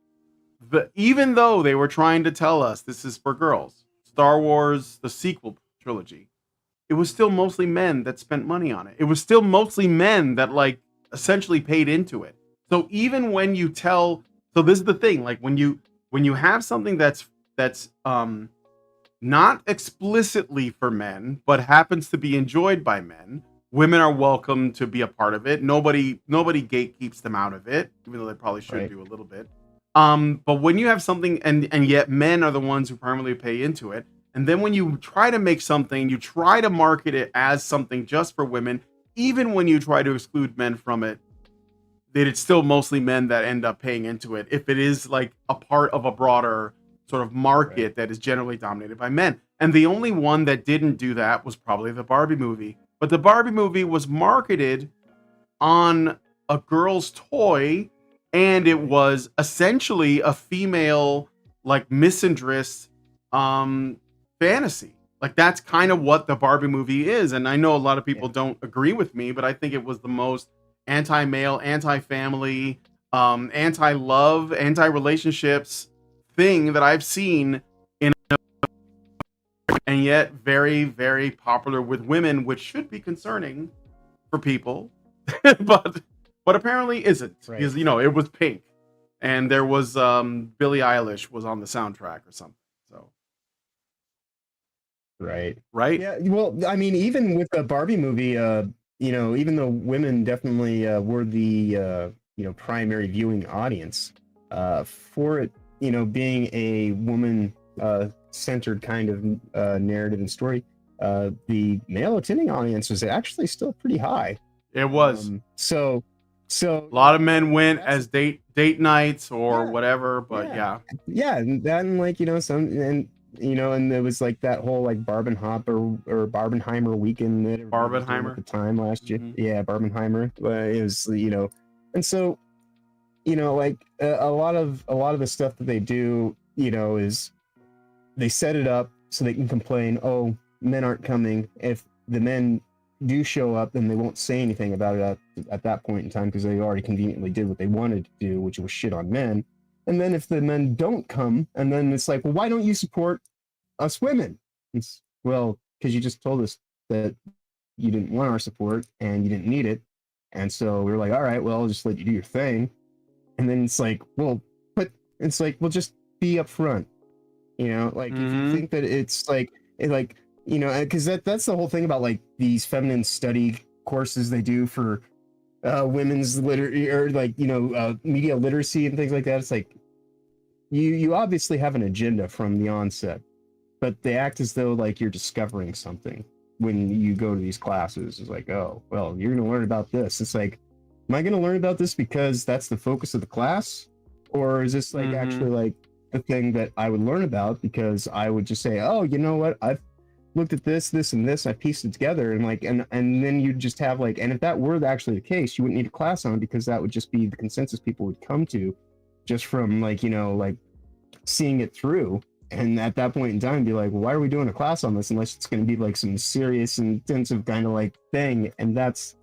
even though they were trying to tell us this is for girls, Star Wars, the sequel trilogy, it was still mostly men that spent money on it. It was still mostly men that, like, essentially paid into it. So even when you tell, so this is the thing, like, when you have something that's not explicitly for men, but happens to be enjoyed by men, women are welcome to be a part of it. Nobody gatekeeps them out of it, even though they probably should do a little bit. But when you have something, and yet men are the ones who primarily pay into it, and then when you try to make something, you try to market it as something just for women, even when you try to exclude men from it, that it's still mostly men that end up paying into it, if it is like a part of a broader sort of market that is generally dominated by men. And the only one that didn't do that was probably the Barbie movie. But the Barbie movie was marketed on a girl's toy, and it was essentially a female, like, misandrist fantasy. Like, that's kind of what the Barbie movie is. And I know a lot of people don't agree with me, but I think it was the most anti-male, anti-family, anti-love, anti-relationships thing that I've seen in and yet very, very popular with women, which should be concerning for people, but apparently isn't, because, you know, it was pink and there was Billie Eilish was on the soundtrack or something. So right. Yeah, well, I mean, even with the Barbie movie, you know, even though women definitely were the you know, primary viewing audience, for it, you know, being a woman centered kind of narrative and story, the male attending audience was actually still pretty high. It was. So A lot of men went as date nights or whatever, but yeah, and then like, you know, and there was like that whole like Barbenheimer weekend that everybody was doing at the time last year. Yeah, Barbenheimer. It was, you know, and so, you know, like a lot of the stuff that they do, you know, is they set it up so they can complain, oh, men aren't coming. If the men do show up, then they won't say anything about it at that point in time because they already conveniently did what they wanted to do, which was shit on men. And then if the men don't come, and then it's like, well, why don't you support us women? It's, well, because you just told us that you didn't want our support and you didn't need it. And so we were like, all right, well, I'll just let you do your thing. And then it's like, well, but it's like, well, just be upfront. You know, like if you think that it's like, you know, because that's the whole thing about like these feminine study courses they do for women's literacy or like, you know, media literacy and things like that. It's like you obviously have an agenda from the onset, but they act as though like you're discovering something when you go to these classes. It's like, oh, well, you're going to learn about this. It's like, am I going to learn about this because that's the focus of the class? Or is this like actually like the thing that I would learn about because I would just say, oh, you know what? I've looked at this, and this, I pieced it together, and like, and then you'd just have like, and if that were actually the case, you wouldn't need a class on it because that would just be the consensus people would come to just from like, you know, like seeing it through. And at that point in time, be like, well, why are we doing a class on this unless it's going to be like some serious, intensive kind of like thing? And that's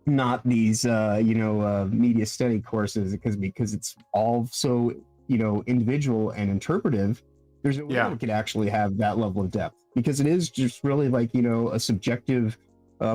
not these, you know, media study courses because it's all so, you know, individual and interpretive. There's no way it could actually have that level of depth because it is just really like, you know, a subjective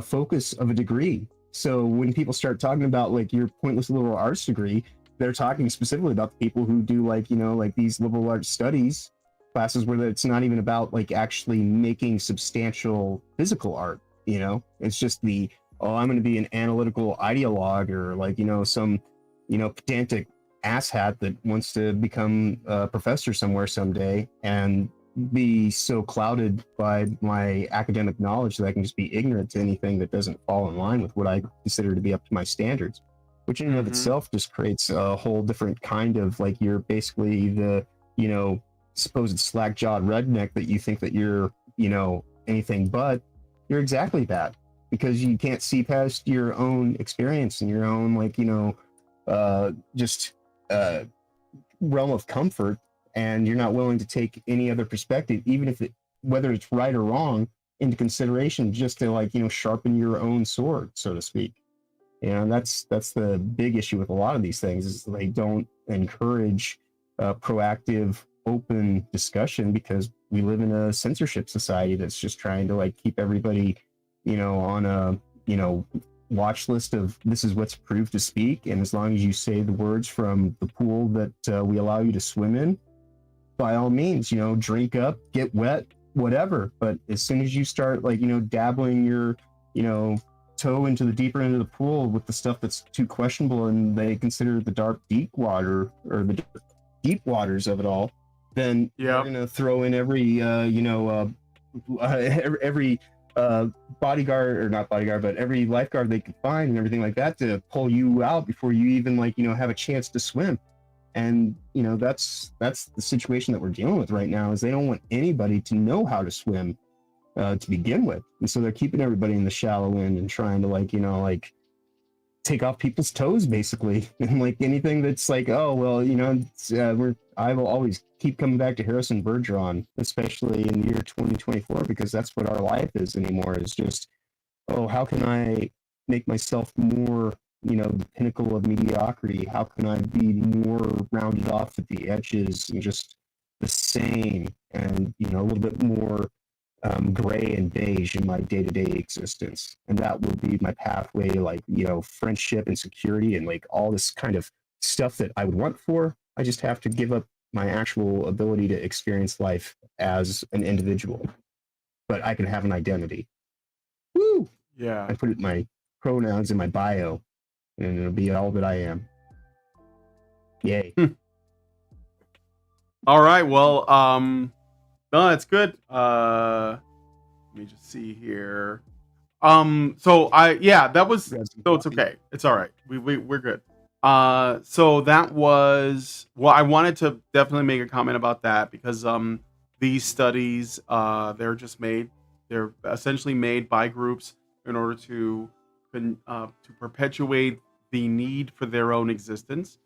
focus of a degree. So when people start talking about like your pointless liberal arts degree, they're talking specifically about the people who do like, you know, like these liberal arts studies classes where it's not even about like actually making substantial physical art, you know, it's just the, oh, I'm going to be an analytical ideologue or like, you know, some, you know, pedantic asshat that wants to become a professor somewhere someday and be so clouded by my academic knowledge that I can just be ignorant to anything that doesn't fall in line with what I consider to be up to my standards, which in and of itself just creates a whole different kind of like, you're basically the, you know, supposed slack-jawed redneck that you think that you're, you know, anything but. You're exactly that because you can't see past your own experience and your own like, you know, just realm of comfort, and you're not willing to take any other perspective, even if whether it's right or wrong, into consideration, just to like, you know, sharpen your own sword, so to speak. You know, and that's the big issue with a lot of these things is they don't encourage proactive, open discussion because we live in a censorship society that's just trying to like keep everybody, you know, on a, you know, watch list of this is what's approved to speak, and as long as you say the words from the pool that we allow you to swim in, by all means, you know, drink up, get wet, whatever. But as soon as you start like, you know, dabbling your, you know, toe into the deeper end of the pool with the stuff that's too questionable and they consider the dark deep water or the deep waters of it all, then you're gonna throw in every you know every bodyguard or not bodyguard, but every lifeguard they could find and everything like that to pull you out before you even like, you know, have a chance to swim. And, you know, that's the situation that we're dealing with right now is they don't want anybody to know how to swim to begin with. And so they're keeping everybody in the shallow end and trying to like, you know, like take off people's toes basically. And like anything that's like, oh, well, you know, I will always keep coming back to Harrison Bergeron, especially in the year 2024, because that's what our life is anymore, is just, oh, how can I make myself more, you know, the pinnacle of mediocrity? How can I be more rounded off at the edges and just the same and, you know, a little bit more gray and beige in my day-to-day existence? And that will be my pathway, like, you know, friendship and security and like all this kind of stuff that I would want for. I just have to give up my actual ability to experience life as an individual, but I can have an identity. Woo! Yeah. I put it my pronouns in my bio, and it'll be all that I am. Yay. All right. Well, No, that's good. Let me just see here. That was, so it's okay. It's all right. We're good. So that was, well, I wanted to definitely make a comment about that because these studies, they're essentially made by groups in order to perpetuate the need for their own existence.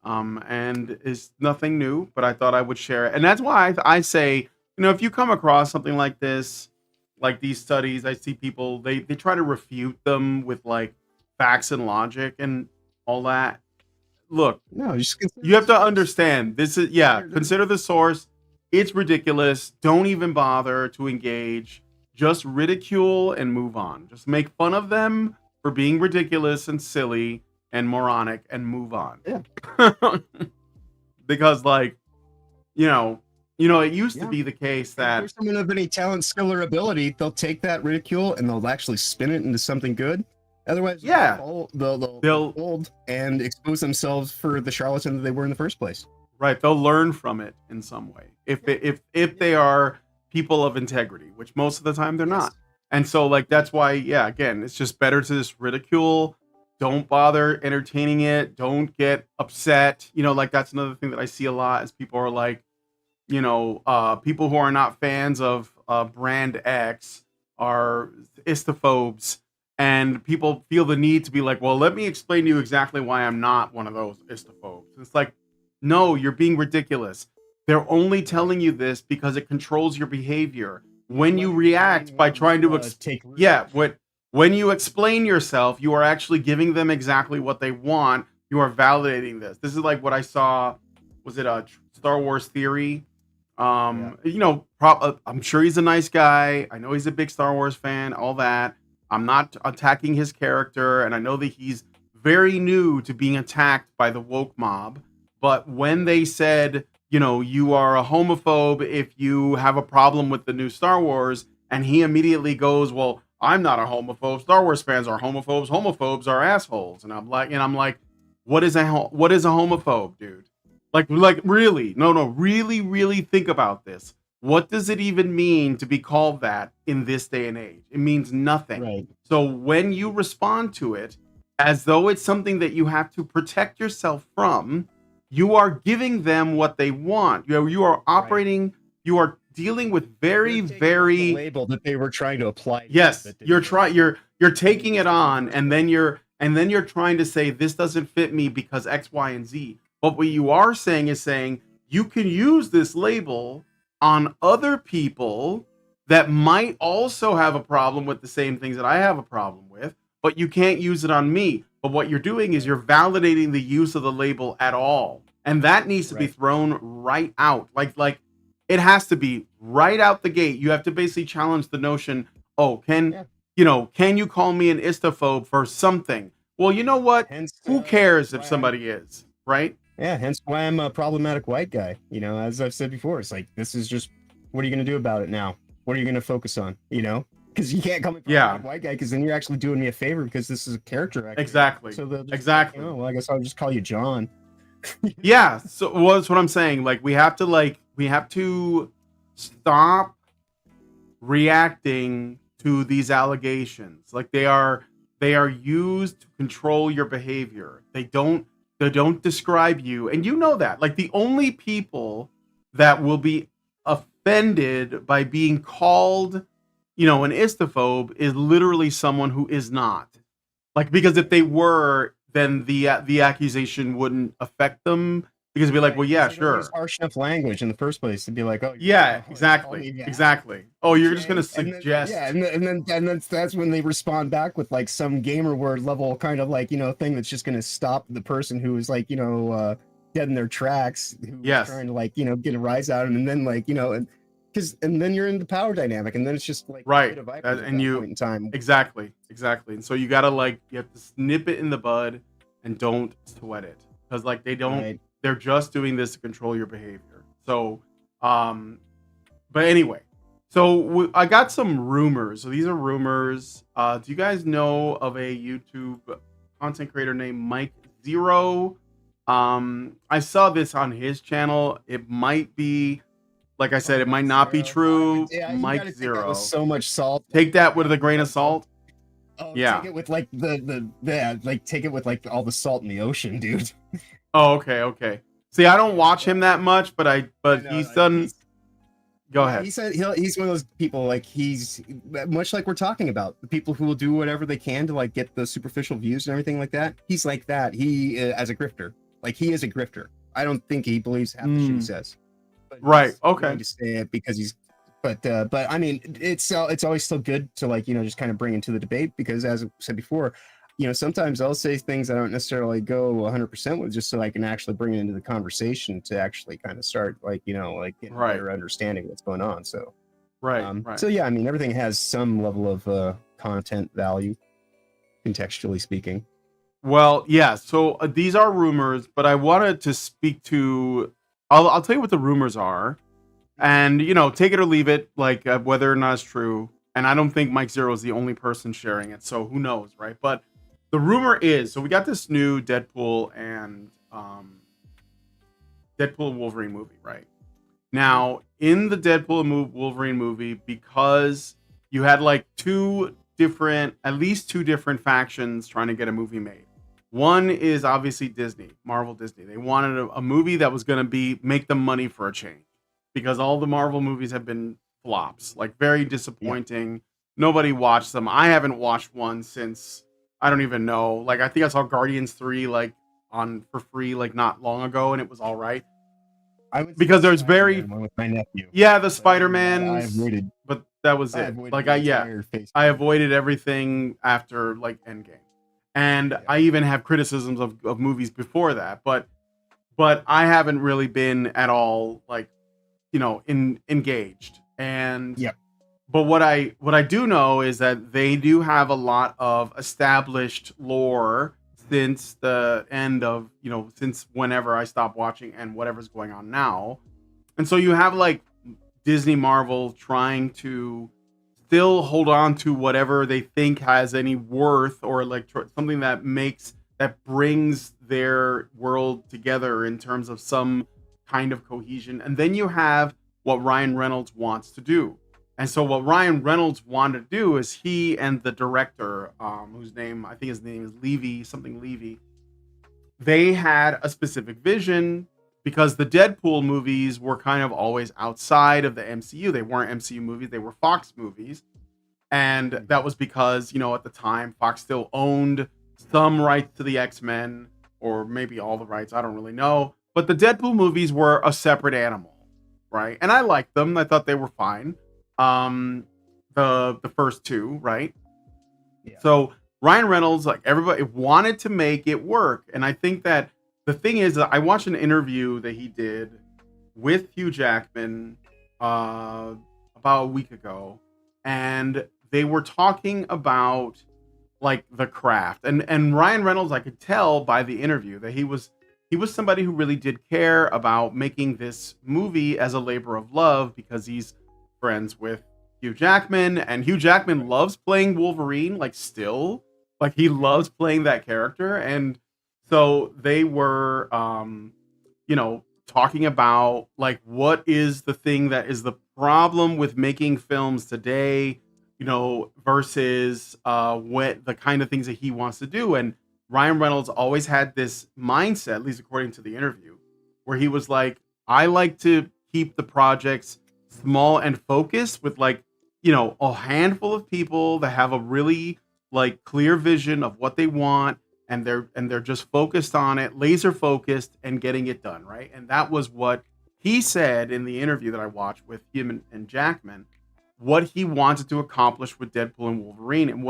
And is nothing new, but I thought I would share it. And that's why I say, if you come across something like this, like these studies, I see people, they try to refute them with like facts and logic and all that. Look, No, you have to understand this is, consider the source. It's ridiculous. Don't even bother to engage. Just ridicule and move on. Just make fun of them for being ridiculous and silly and moronic and move on. Yeah. Because like, it used to be the case that if there's someone of any talent, skill, or ability, they'll take that ridicule and they'll actually spin it into something good. Otherwise, they'll fold and expose themselves for the charlatan that they were in the first place. Right, they'll learn from it in some way if they are people of integrity, which most of the time they're not. And so, like, that's why, again, it's just better to just ridicule. Don't bother entertaining it. Don't get upset. Like that's another thing that I see a lot is people are like, people who are not fans of brand X are istophobes, and people feel the need to be like, well, let me explain to you exactly why I'm not one of those istophobes. It's like, no, you're being ridiculous. They're only telling you this because it controls your behavior. When you react by trying to when you explain yourself, you are actually giving them exactly what they want. You are validating this. This is like what I saw. Was it a Star Wars Theory? I'm sure he's a nice guy. I know he's a big Star Wars fan, all that. I'm not attacking his character, and I know that he's very new to being attacked by the woke mob. But when they said, you are a homophobe if you have a problem with the new Star Wars, and he immediately goes, well, I'm not a homophobe. Star Wars fans are homophobes. Homophobes are assholes. And I'm like, what is a homophobe, dude? Like really? No, really think about this. What does it even mean to be called that in this day and age? It means nothing. Right. So when you respond to it as though it's something that you have to protect yourself from, you are giving them what they want. You are operating, you are dealing with very the label that they were trying to apply. Yes, you're taking it on, and then you're trying to say this doesn't fit me because X, Y, and Z. But what you are saying is saying you can use this label on other people that might also have a problem with the same things that I have a problem with, but you can't use it on me. But what you're doing is you're validating the use of the label at all. And that needs to be thrown right out. Like it has to be right out the gate. You have to basically challenge the notion, can you call me an istophobe for something? Well, you know what? Who cares if somebody is, right? Yeah, hence why I'm a problematic white guy. As I've said before, it's like, this is just, what are you going to do about it now? What are you going to focus on? Because you can't call me a white guy, because then you're actually doing me a favor, because this is a character actor. Exactly. So exactly. Well, I guess I'll just call you John. Yeah. So that's what I'm saying. Like, we have to stop reacting to these allegations. Like, they are used to control your behavior. They don't describe you, and you know that. Like, the only people that will be offended by being called, an istophobe is literally someone who is not. Like, because if they were, then the accusation wouldn't affect them, because it'd be like, well, yeah, sure. Use harsh enough language in the first place to be like, oh, yeah, exactly. Oh, you're just gonna suggest, and then that's when they respond back with like some gamer word level kind of like thing that's just gonna stop the person who is like dead in their tracks, who's trying to like get a rise out of them, and then like and then you're in the power dynamic, and then it's just like right, and you point in time. Exactly, and so you gotta you have to snip it in the bud and don't sweat it, because like they don't. Right. They're just doing this to control your behavior. So, but anyway, so I got some rumors. So these are rumors. Do you guys know of a YouTube content creator named Mike Zero? I saw this on his channel. It might be Like I said, it might not be true. Yeah, you Mike gotta take that Zero. with so much salt. Take that with a grain of salt. Oh, Yeah. Take it with like take it with like all the salt in the ocean, dude. Oh, okay. See, I don't watch him that much, but he's done. Go ahead. He said he's one of those people, like he's much like we're talking about, the people who will do whatever they can to like get the superficial views and everything like that. He's like that. He as a grifter, like he is a grifter. I don't think he believes half the shit he says. But Right. he's Okay. willing to say it because he's. But I mean, it's always still good to like just kind of bring into the debate, because as I said before, sometimes I'll say things I don't necessarily go 100% with, just so I can actually bring it into the conversation to actually kind of start like getting a better understanding of what's going on. So Right. So yeah, I mean, everything has some level of content value, contextually speaking. Well, yeah. So these are rumors, but I wanted to speak to. I'll tell you what the rumors are, and take it or leave it, like whether or not it's true. And I don't think Mike Zero is the only person sharing it, so who knows, right? But the rumor is, so we got this new Deadpool and Wolverine movie, right? Now, in the Deadpool and Wolverine movie, because you had like at least two different factions trying to get a movie made. One is obviously Disney, Marvel Disney. They wanted a movie that was going to make them money for a change, because all the Marvel movies have been flops, like very disappointing. Yeah. Nobody watched them. I haven't watched one since, I don't even know. Like, I think I saw Guardians 3 like for free like not long ago, and it was all right. Because there's with my nephew. Yeah, the Spider-Man. I avoided, but that was it. Like I avoided everything after like Endgame, and I even have criticisms of movies before that. But I haven't really been at all like engaged. And but what I do know is that they do have a lot of established lore since the end of since whenever I stopped watching and whatever's going on now. And so you have like Disney, Marvel trying to still hold on to whatever they think has any worth, or like something that brings their world together in terms of some kind of cohesion. And then you have what Ryan Reynolds wants to do. And so what Ryan Reynolds wanted to do is he and the director, whose name is Levy, they had a specific vision, because the Deadpool movies were kind of always outside of the MCU. They weren't MCU movies, they were Fox movies. And that was because, at the time, Fox still owned some rights to the X-Men, or maybe all the rights, I don't really know. But the Deadpool movies were a separate animal, right? And I liked them. I thought they were fine. The first two, right? Yeah. So Ryan Reynolds, like everybody, wanted to make it work. And I think that the thing is that I watched an interview that he did with Hugh Jackman about a week ago, and they were talking about like the craft. And Ryan Reynolds, I could tell by the interview that he was somebody who really did care about making this movie as a labor of love, because he's friends with Hugh Jackman, and Hugh Jackman loves playing Wolverine, like still, like he loves playing that character. And so they were talking about like what is the thing that is the problem with making films today, versus what the kind of things that he wants to do. And Ryan Reynolds always had this mindset, at least according to the interview, where he was like, I like to keep the projects small and focused, with like a handful of people that have a really like clear vision of what they want, and they're just focused on it, laser focused, and getting it done, right? And that was what he said in the interview that I watched with him and Jackman, what he wanted to accomplish with Deadpool and Wolverine,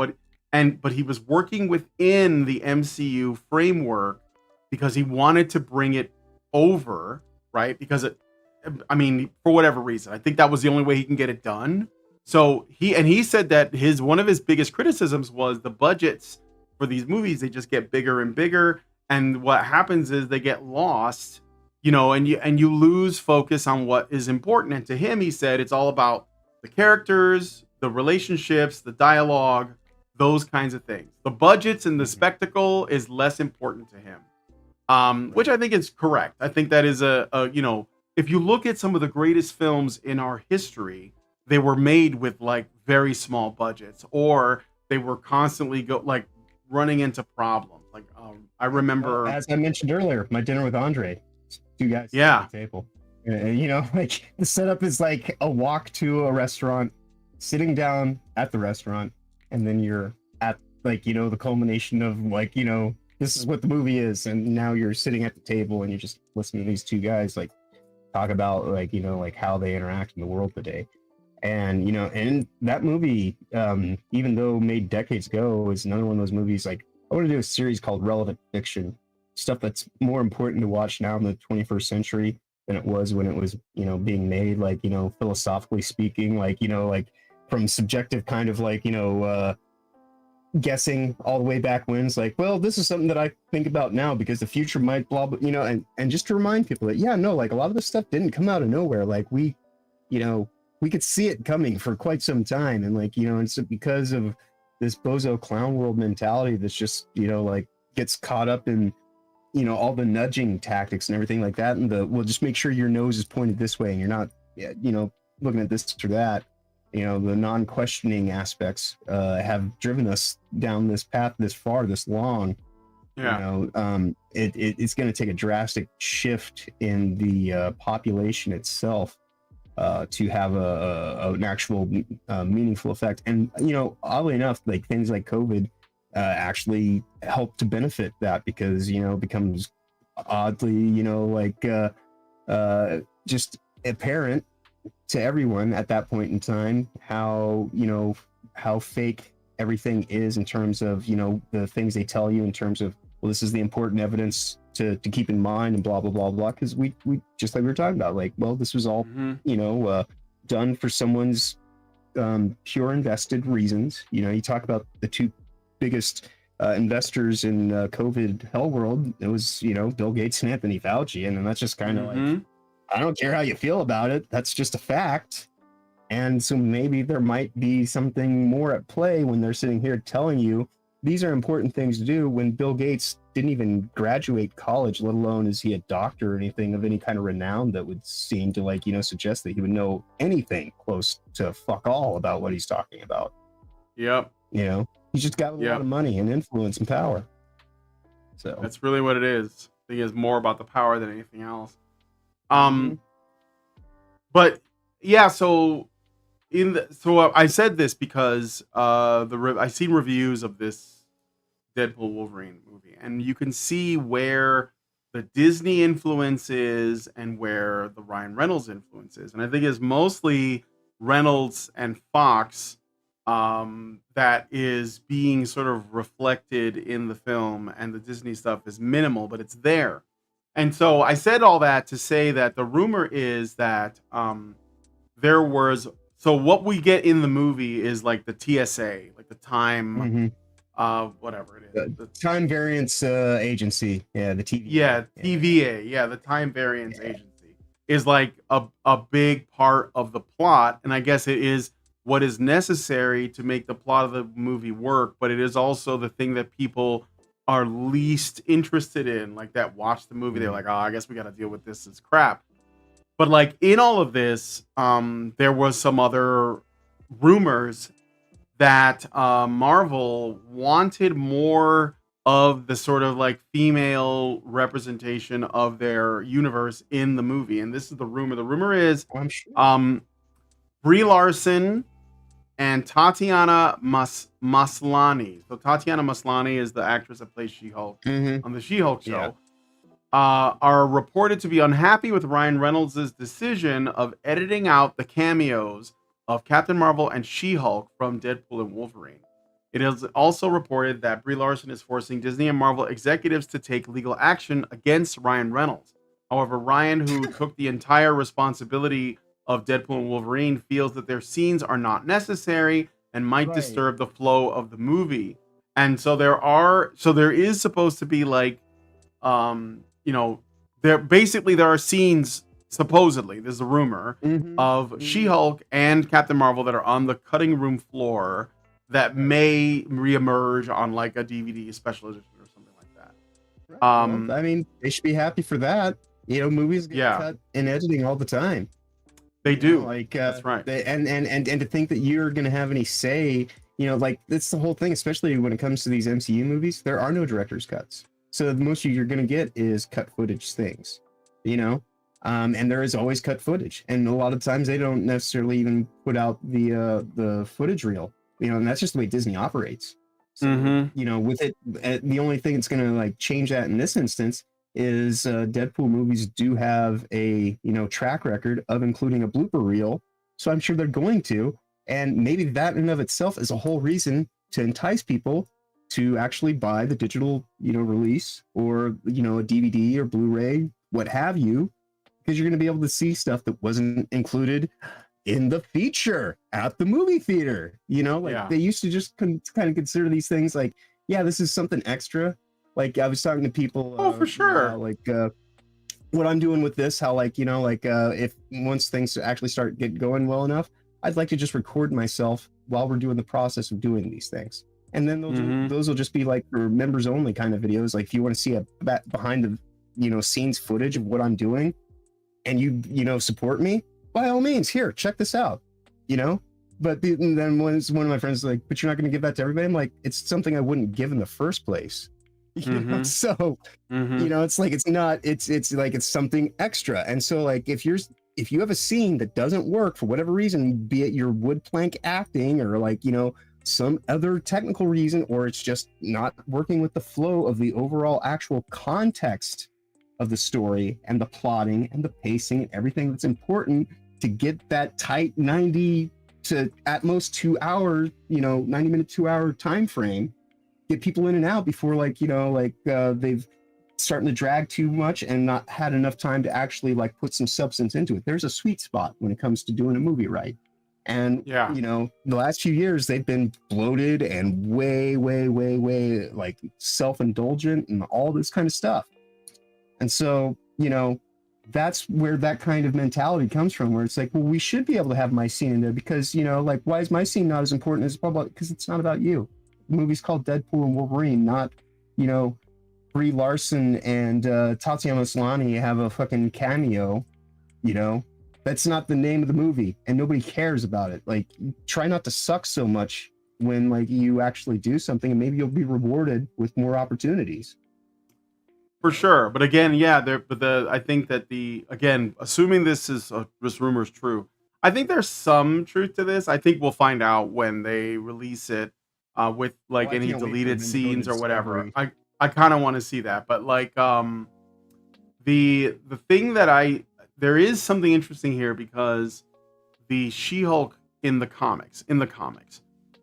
but he was working within the MCU framework because he wanted to bring it over, right? Because for whatever reason, I think that was the only way he can get it done. So he said that one of his biggest criticisms was the budgets for these movies. They just get bigger and bigger, and what happens is they get lost, and you lose focus on what is important. And to him, he said it's all about the characters, the relationships, the dialogue, those kinds of things. The budgets and the spectacle is less important to him, which I think is correct. I think that is if you look at some of the greatest films in our history, they were made with like very small budgets, or they were constantly running into problems. Like I remember, as I mentioned earlier, My Dinner with Andre, 2 guys at the table. And, you know, like the setup is like a walk to a restaurant, sitting down at the restaurant, and then you're at like, you know, the culmination of like, you know, this is what the movie is, and now you're sitting at the table and you just listen to these 2 guys like talk about like, you know, like how they interact in the world today. And, you know, and that movie, even though made decades ago, is another one of those movies. Like, I want to do a series called Relevant Fiction, stuff that's more important to watch now in the 21st century than it was when it was, you know, being made. Like, you know, philosophically speaking, like, you know, like from subjective kind of like, you know, guessing all the way back when it's like, well, this is something that I think about now because the future might blah, blah, you know, and just to remind people that, yeah, no, like a lot of this stuff didn't come out of nowhere. Like we, you know, we could see it coming for quite some time. And like, you know, it's because of this bozo clown world mentality that's just, you know, like gets caught up in, you know, all the nudging tactics and everything like that. And well, just make sure your nose is pointed this way and you're not, you know, looking at this or that. You know, the non-questioning aspects have driven us down this path this far, this long. Yeah. You know, it's going to take a drastic shift in the population itself to have an actual meaningful effect. And, you know, oddly enough, like things like COVID actually help to benefit that because, you know, it becomes oddly, you know, like just apparent to everyone at that point in time how, you know, how fake everything is in terms of, you know, the things they tell you in terms of, well, this is the important evidence to keep in mind and blah blah blah blah, because we just like we were talking about, like, well, this was all you know, done for someone's pure invested reasons. You know, you talk about the 2 biggest investors in COVID hell world, it was, you know, Bill Gates and Anthony Fauci, and that's just kind of like, I don't care how you feel about it, that's just a fact. And so maybe there might be something more at play when they're sitting here telling you these are important things to do when Bill Gates didn't even graduate college, let alone is he a doctor or anything of any kind of renown that would seem to, like, you know, suggest that he would know anything close to fuck all about what he's talking about. Yep. You know, he's just got a lot of money and influence and power. So that's really what it is. I think it's more about the power than anything else. But yeah, so I said this because I seen reviews of this Deadpool Wolverine movie, and you can see where the Disney influence is and where the Ryan Reynolds influence is, and I think it's mostly Reynolds and Fox that is being sort of reflected in the film, and the Disney stuff is minimal, but it's there. And so I said all that to say that the rumor is that there was, so what we get in the movie is like the TSA, like the time, whatever it is. The Time Variance Agency. Yeah, the TVA. Yeah, TVA. Yeah, the Time Variance Agency is like a big part of the plot. And I guess it is what is necessary to make the plot of the movie work. But it is also the thing that people are least interested in, like that watch the movie, they're like, oh, I guess we got to deal with this as crap. But like in all of this, there was some other rumors that Marvel wanted more of the sort of like female representation of their universe in the movie. And this is the rumor. The rumor is Brie Larson and Tatiana Maslany. So Tatiana Maslany is the actress that plays She-Hulk on the She-Hulk show. Are reported to be unhappy with Ryan Reynolds' decision of editing out the cameos of Captain Marvel and She-Hulk from Deadpool and Wolverine. It is also reported that Brie Larson is forcing Disney and Marvel executives to take legal action against Ryan Reynolds. However, Ryan, who took the entire responsibility of Deadpool and Wolverine, feels that their scenes are not necessary and might disturb the flow of the movie. And so there is supposed to be like, you know, there are scenes, supposedly, there's a rumor, of She-Hulk and Captain Marvel that are on the cutting room floor that may reemerge on like a DVD special edition or something like that. I mean, they should be happy for that. You know, movies get Yeah. cut in editing all the time. They You do. know, like That's right. and to think that you're gonna have any say, you know, like that's the whole thing. Especially when it comes to these MCU movies, there are no director's cuts. So the most you're gonna get is cut footage things, you know. And there is always cut footage, and a lot of times they don't necessarily even put out the footage reel, you know, and that's just the way Disney operates. So you know, with it, the only thing that's gonna like change that in this instance is Deadpool movies do have a, you know, track record of including a blooper reel, so I'm sure they're going to, and maybe that in and of itself is a whole reason to entice people to actually buy the digital, you know, release, or, you know, a DVD or Blu-ray, what have you, because you're going to be able to see stuff that wasn't included in the feature at the movie theater. You know, like they used to just kind of consider these things like, yeah, this is something extra. Like I was talking to people, for sure, like what I'm doing with this, how like, you know, like if once things actually start going well enough, I'd like to just record myself while we're doing the process of doing these things. And then those will just be like for members only kind of videos. Like if you want to see a behind the, you know, scenes footage of what I'm doing, and you know, support me, by all means, here, check this out, you know. But then one of my friends is like, but you're not going to give that to everybody. I'm like, it's something I wouldn't give in the first place. You know? So you know, it's like it's like it's something extra. And so like if you have a scene that doesn't work for whatever reason, be it your wood plank acting or like, you know, some other technical reason, or it's just not working with the flow of the overall actual context of the story and the plotting and the pacing and everything that's important to get that tight 90 to at most 2 hour, you know, 90-minute, 2 hour time frame, get people in and out before like, you know, like they've starting to drag too much and not had enough time to actually like put some substance into it. There's a sweet spot when it comes to doing a movie right. And you know, the last few years they've been bloated and way like self-indulgent and all this kind of stuff. And so, you know, that's where that kind of mentality comes from, where it's like, well, we should be able to have my scene in there because, you know, like, why is my scene not as important as blah, blah? Because it's not about you. The movie's called Deadpool and Wolverine, not, you know, Brie Larson and Tatiana Maslany have a fucking cameo, you know. That's not the name of the movie, and nobody cares about it. Like, try not to suck so much when like you actually do something, and maybe you'll be rewarded with more opportunities. For sure, but again, I think that again, assuming this rumor is true, I think there's some truth to this. I think we'll find out when they release it with like any deleted scenes or whatever. I kind of want to see that, but like the thing that there is something interesting here because the She-Hulk in the comics,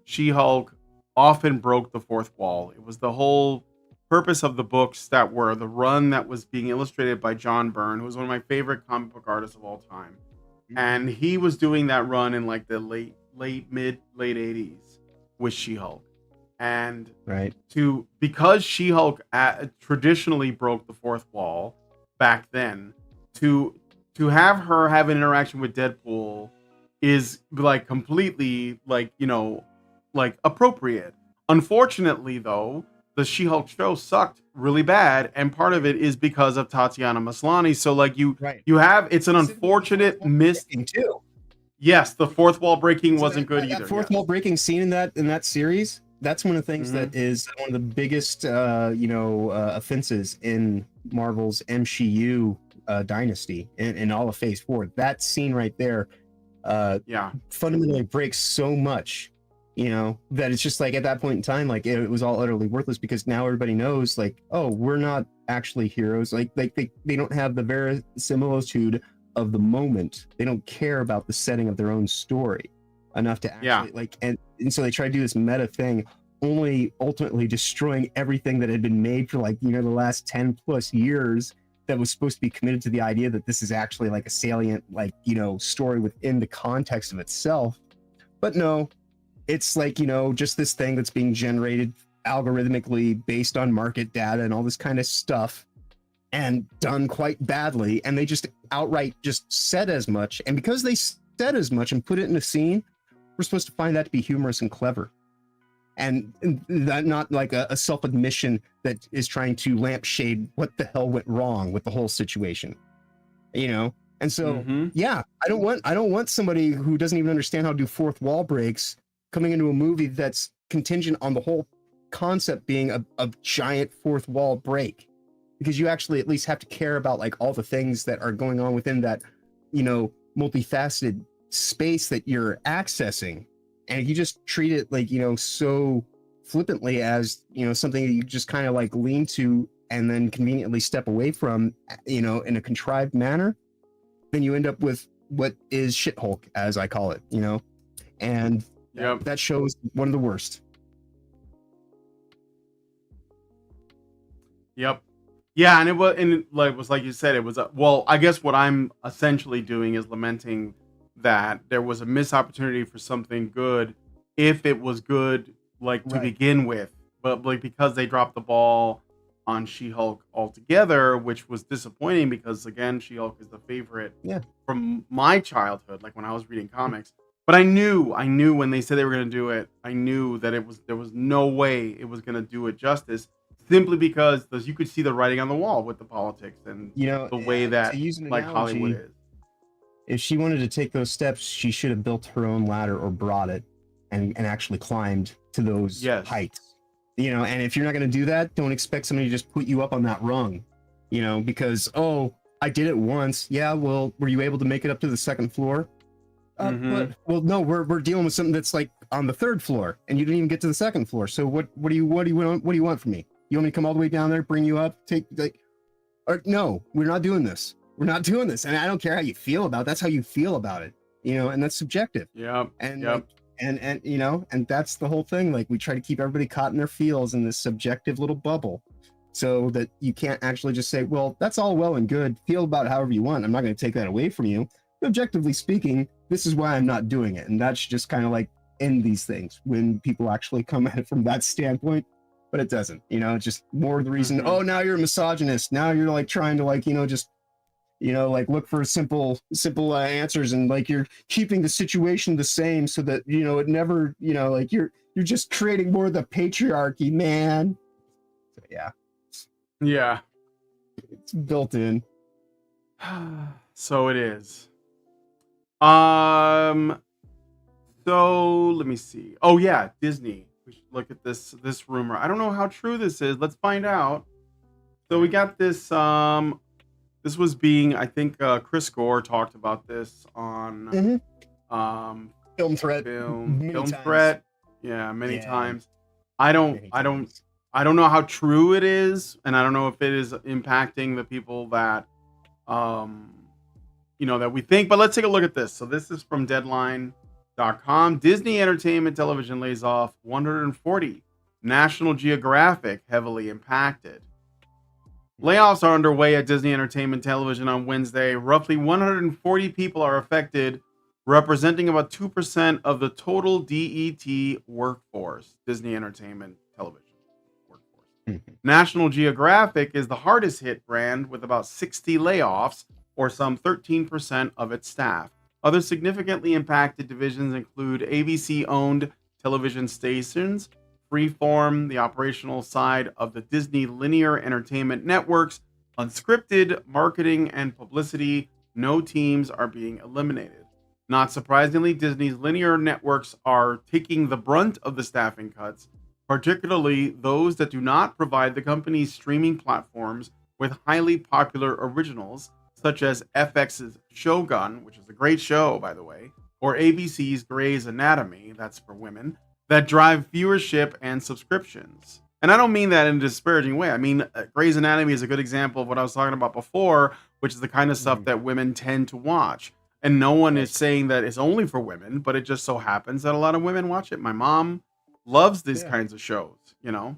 She-Hulk often broke the fourth wall. It was the whole purpose of the books that were the run that was being illustrated by John Byrne, who was one of my favorite comic book artists of all time. And he was doing that run in like the late 80s with She-Hulk. And because She-Hulk traditionally broke the fourth wall back then, to have her have an interaction with Deadpool is like completely like, you know, like appropriate. Unfortunately though, the She-Hulk show sucked really bad, and part of it is because of Tatiana Maslany. So like you have, it's an unfortunate miss too. Yes, the fourth wall breaking wasn't good either. That fourth wall breaking scene in that series, that's one of the things that is one of the biggest offenses in Marvel's MCU dynasty in all of Phase 4. That scene right there fundamentally breaks so much, you know, that it's just like at that point in time, like it was all utterly worthless because now everybody knows like, oh, we're not actually heroes. Like they don't have the verisimilitude of the moment. They don't care about the setting of their own story enough to actually like, and so they try to do this meta thing, only ultimately destroying everything that had been made for like, you know, the last 10 plus years that was supposed to be committed to the idea that this is actually like a salient, like, you know, story within the context of itself. But no, it's like, you know, just this thing that's being generated algorithmically based on market data and all this kind of stuff and done quite badly. And they just outright just said as much. And because they said as much and put it in a scene, we're supposed to find that to be humorous and clever. And that not like a self-admission that is trying to lampshade what the hell went wrong with the whole situation. you know. And so, Mhm. yeah, I don't want somebody who doesn't even understand how to do fourth wall breaks coming into a movie that's contingent on the whole concept being a giant fourth wall break, because you actually at least have to care about like all the things that are going on within that, you know, multifaceted space that you're accessing. And if you just treat it like, you know, so flippantly as, you know, something that you just kind of like lean to and then conveniently step away from, you know, in a contrived manner, then you end up with what is shit Hulk, as I call it, you know. And Yep. that show's one of the worst. Yep. Yeah, and it was like you said, it was well, I guess what I'm essentially doing is lamenting that there was a missed opportunity for something good, if it was good, like, to Right. begin with, but like because they dropped the ball on She-Hulk altogether, which was disappointing because again, She-Hulk is the favorite Yeah. from my childhood, like when I was reading comics. But I knew when they said they were going to do it, I knew that there was no way it was going to do it justice, simply because you could see the writing on the wall with the politics and, you know, the way that to use an like analogy, Hollywood is. if she wanted to take those steps, she should have built her own ladder or brought it and actually climbed to those heights. You know, and if you're not going to do that, don't expect somebody to just put you up on that rung, you know, because, oh, I did it once. Yeah, well, were you able to make it up to the second floor? But, well, no, we're dealing with something that's like on the third floor, and you didn't even get to the second floor. So what do you want from me? You want me to come all the way down there, bring you up, or no, we're not doing this. We're not doing this. And I don't care how you feel about it. That's how you feel about it, you know, and that's subjective. Yep. And yep. Like, and you know, and that's the whole thing. Like, we try to keep everybody caught in their feels in this subjective little bubble, so that you can't actually just say, well, that's all well and good, feel about it however you want, I'm not going to take that away from you. Objectively speaking, this is why I'm not doing it. And that's just kind of like end these things when people actually come at it from that standpoint. But it doesn't, you know, it's just more the reason, oh, now you're a misogynist, now you're like trying to like, you know, just, you know, like look for simple answers, and like you're keeping the situation the same so that, you know, it never, you know, like you're just creating more of the patriarchy, man. So, yeah, it's built in. So it is. So let me see. Oh yeah, Disney. We should look at this rumor. I don't know how true this is. Let's find out. So we got this. This was being, I think, Chris Gore talked about this on Film Threat. Film Threat. Yeah, many times. I don't know how true it is, and I don't know if it is impacting the people that you know, that we think, but let's take a look at this. So this is from Deadline.com. Disney Entertainment Television lays off 140. National Geographic heavily impacted. Layoffs are underway at Disney Entertainment Television on Wednesday. Roughly 140 people are affected, representing about 2% of the total DET workforce, Disney Entertainment Television workforce. National Geographic is the hardest hit brand with about 60 layoffs, or some 13% of its staff. Other significantly impacted divisions include ABC-owned television stations, Freeform, the operational side of the Disney linear entertainment networks, unscripted, marketing, and publicity. No teams are being eliminated. Not surprisingly, Disney's linear networks are taking the brunt of the staffing cuts, particularly those that do not provide the company's streaming platforms with highly popular originals, such as FX's Shogun, which is a great show, by the way, or ABC's Grey's Anatomy, that's for women, that drive viewership and subscriptions. And I don't mean that in a disparaging way. I mean, Grey's Anatomy is a good example of what I was talking about before, which is the kind of stuff that women tend to watch. And no one is saying that it's only for women, but it just so happens that a lot of women watch it. My mom loves these kinds of shows, you know?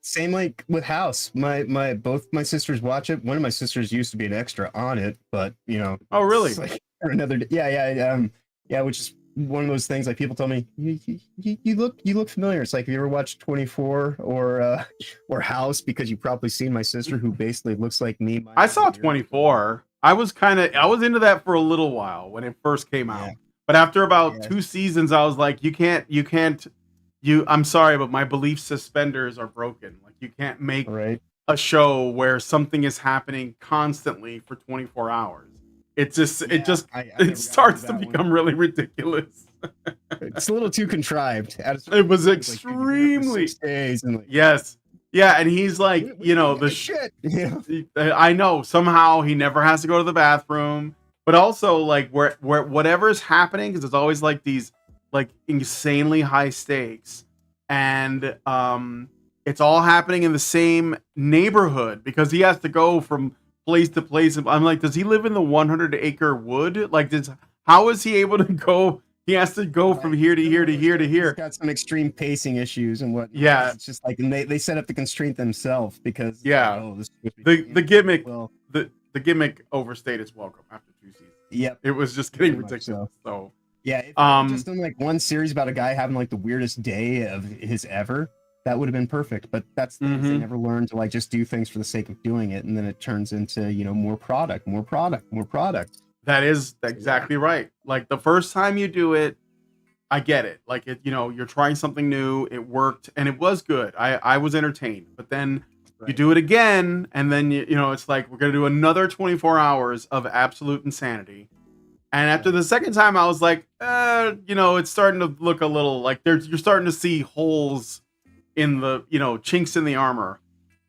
Same like with House. Both my sisters watch it. One of my sisters used to be an extra on it, but you know. Oh, really? Like another. Yeah. Which is one of those things. Like people tell me, you look familiar. It's like, have you ever watched 24 or House? Because you've probably seen my sister, who basically looks like me. I saw 24. I was into that for a little while when it first came out, but after about 2 seasons, I was like, I'm sorry, but my belief suspenders are broken. Like, you can't make a show where something is happening constantly for 24 hours. It just I never it got starts to into that one. become really ridiculous. It's a little too contrived. It was Like, extremely 6 days and like, yes. Yeah, and he's like, you know, the shit. Yeah. I know somehow he never has to go to the bathroom, but also like where whatever's happening, because there's always like these like insanely high stakes, and it's all happening in the same neighborhood because he has to go from place to place. I'm like, does he live in the 100-acre wood? Like, how is he able to go? He has to go from here to here to here to here. He's got some extreme pacing issues and what. Yeah. It's just like, and they set up the constraint themselves because Yeah. like, oh, this is supposed to be The gimmick well, the gimmick overstayed its welcome after 2 seasons. yep. It was just getting Pretty much ridiculous. So Yeah, if they just done like one series about a guy having like the weirdest day of his ever, that would have been perfect. But that's the thing, they never learn to like just do things for the sake of doing it, and then it turns into, you know, more product. that is exactly right. Like the first time you do it, I get it. Like it, you know, you're trying something new, it worked, and it was good. I was entertained. But then you do it again, and then you know, it's like we're gonna do another 24 hours of absolute insanity. And after the second time, I was like, you know, it's starting to look a little like you're starting to see holes in the, you know, chinks in the armor.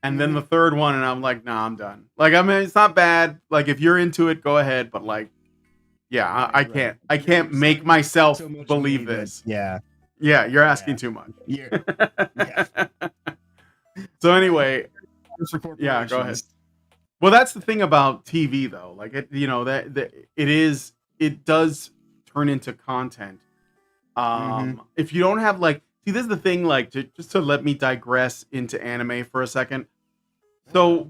And then the third one, and I'm like, nah, I'm done. Like, I mean, it's not bad. Like, if you're into it, go ahead. But like, yeah, I can't make myself believe this. Yeah. Yeah, you're asking too much. Yeah. So anyway, yeah, go ahead. Well, that's the thing about TV, though. Like, it, you know, that it does turn into content. If you don't have like, see, this is the thing. Like, just to let me digress into anime for a second. So,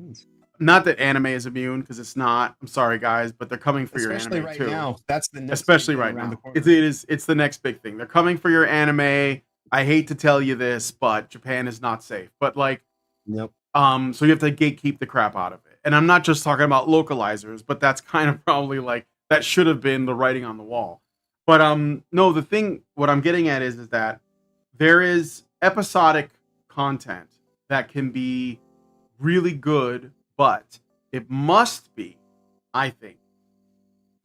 not that anime is immune, because it's not. I'm sorry, guys, but they're coming for your anime right too. now. That's the next Especially big thing right around now. the corner. It's the next big thing. They're coming for your anime. I hate to tell you this, but Japan is not safe. But like, Yep. so you have to gatekeep the crap out of it. And I'm not just talking about localizers, but that's kind of probably like that should have been the writing on the wall. But no, the thing, what I'm getting at is that there is episodic content that can be really good, but it must be, I think,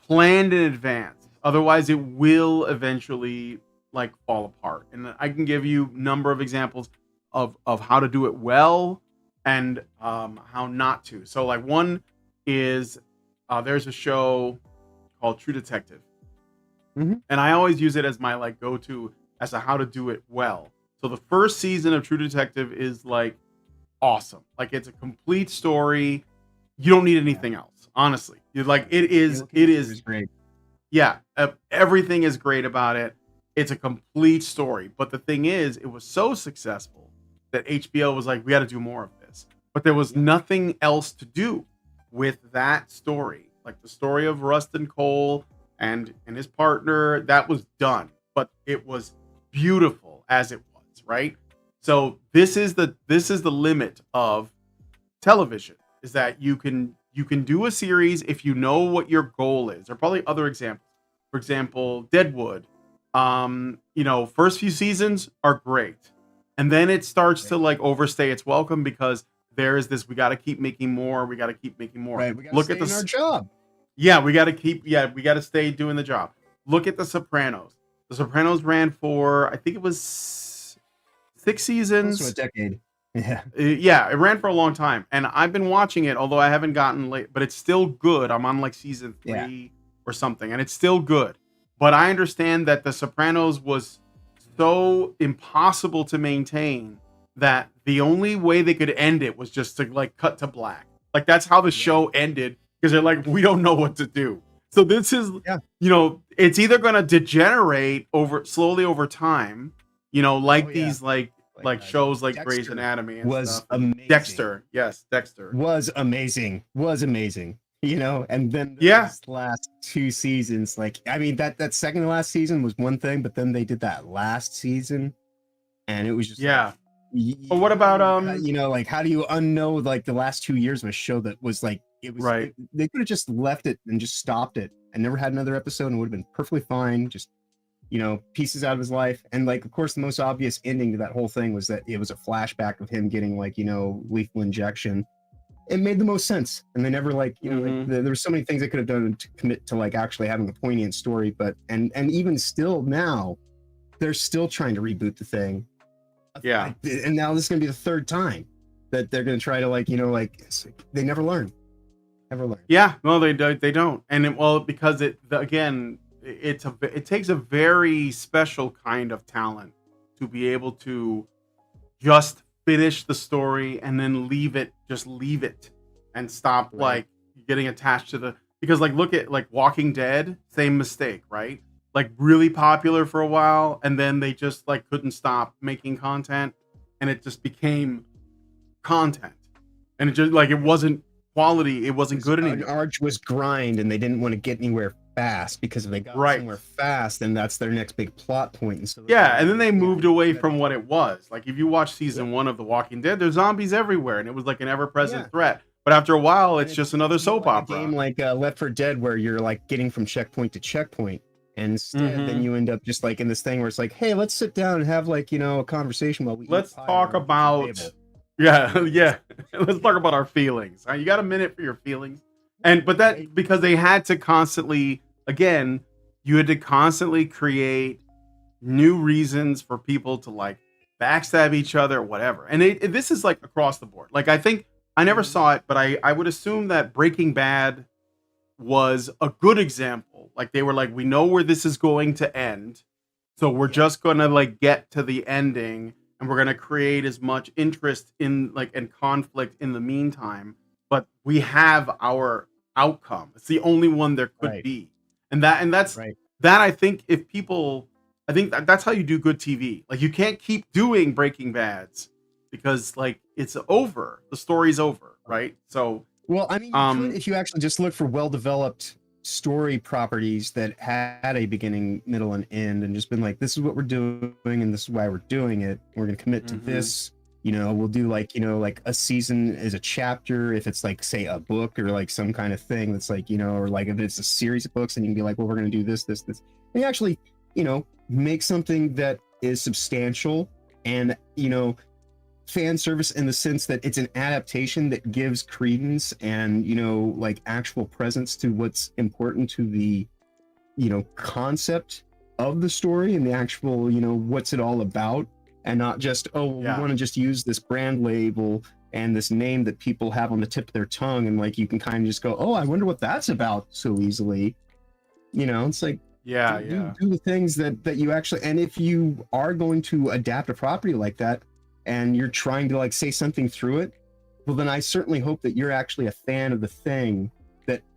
planned in advance. Otherwise, it will eventually like fall apart. And I can give you a number of examples of how to do it well and how not to. So like one is there's a show called True Detective. And I always use it as my like go-to as to how to do it well. So the first season of True Detective is like awesome. Like it's a complete story. You don't need anything else, honestly. You're like it is great. Yeah, everything is great about it. It's a complete story. But the thing is, it was so successful that HBO was like, we got to do more of this. But there was nothing else to do with that story. Like the story of Rustin Cole and his partner, that was done. But it was beautiful as it was, right? So this is the limit of television, is that you can do a series if you know what your goal is. There are probably other examples. For example, Deadwood. You know, first few seasons are great. And then it starts to like overstay its welcome because there is this, we got to keep making more. We got to keep making more. Right. We got to Look stay at in our job. Yeah, we got to stay doing the job. Look at The Sopranos. The Sopranos ran for, I think it was 6 seasons. Close to a decade. Yeah. Yeah, it ran for a long time. And I've been watching it, although I haven't gotten late, but it's still good. I'm on like season 3 or something, and it's still good. But I understand that The Sopranos was so impossible to maintain that the only way they could end it was just to like cut to black. Like that's how the show ended, because they're like, we don't know what to do. So this is, you know, it's either going to degenerate slowly over time, you know, like these like shows like Dexter Grey's Anatomy and was stuff. amazing. Dexter, yes, Dexter was amazing. You know, and then those last 2 seasons, like, I mean, that second to last season was one thing, but then they did that last season, and it was just like, but what about you know, like, how do you unknow like the last 2 years of a show that was like, it was right? They could have just left it and just stopped it and never had another episode, and would have been perfectly fine. Just, you know, pieces out of his life. And like, of course, the most obvious ending to that whole thing was that it was a flashback of him getting like, you know, lethal injection. it made the most sense. And they never like, you know, like there were so many things they could have done to commit to like actually having a poignant story, but and even still now, they're still trying to reboot the thing. Yeah. And now this is gonna be the third time that they're gonna try to like, you know, like they never learn. Never learn. Yeah, no, they don't. And because it takes a very special kind of talent to be able to just finish the story and then leave it and stop like getting attached to because like look at like Walking Dead, same mistake, right? Like really popular for a while and then they just like couldn't stop making content and it just became content. And it just like it wasn't quality, it wasn't good anymore. Arduous grind and they didn't want to get anywhere fast because if they got somewhere fast, then that's their next big plot point. And so and then they moved away from what it was. Like if you watch season 1 of The Walking Dead, there's zombies everywhere, and it was like an ever-present threat. But after a while, it's just another soap opera. A game like Left 4 Dead, where you're like getting from checkpoint to checkpoint, and instead then you end up just like in this thing where it's like, hey, let's sit down and have like a conversation while we let's talk about let's talk about our feelings. You got a minute for your feelings? But that because they had to constantly. Again, you had to constantly create new reasons for people to like backstab each other, whatever. And this is like across the board. Like I think I never saw it, but I would assume that Breaking Bad was a good example. Like they were like, we know where this is going to end, so we're just gonna like get to the ending, and we're gonna create as much interest in like and conflict in the meantime. But we have our outcome. It's the only one there could be. And that's that I think that's how you do good TV. Like you can't keep doing Breaking Bads because like it's over. The story's over, right? So well, I mean, you could, if you actually just look for well-developed story properties that had a beginning, middle, and end, and just been like, this is what we're doing, and this is why we're doing it. We're gonna commit to this. You know, we'll do like, like a season is a chapter if it's like, say, a book or like some kind of thing that's like, or like if it's a series of books and you can be like, well, we're going to do this. And you actually, make something that is substantial and, fan service in the sense that it's an adaptation that gives credence and, like actual presence to what's important to the, concept of the story and the actual, what's it all about. And not just, we want to just use this brand label and this name that people have on the tip of their tongue. And like, you can kind of just go, I wonder what that's about so easily. It's like, do the things that you actually, and if you are going to adapt a property like that and you're trying to like say something through it, well, then I certainly hope that you're actually a fan of the thing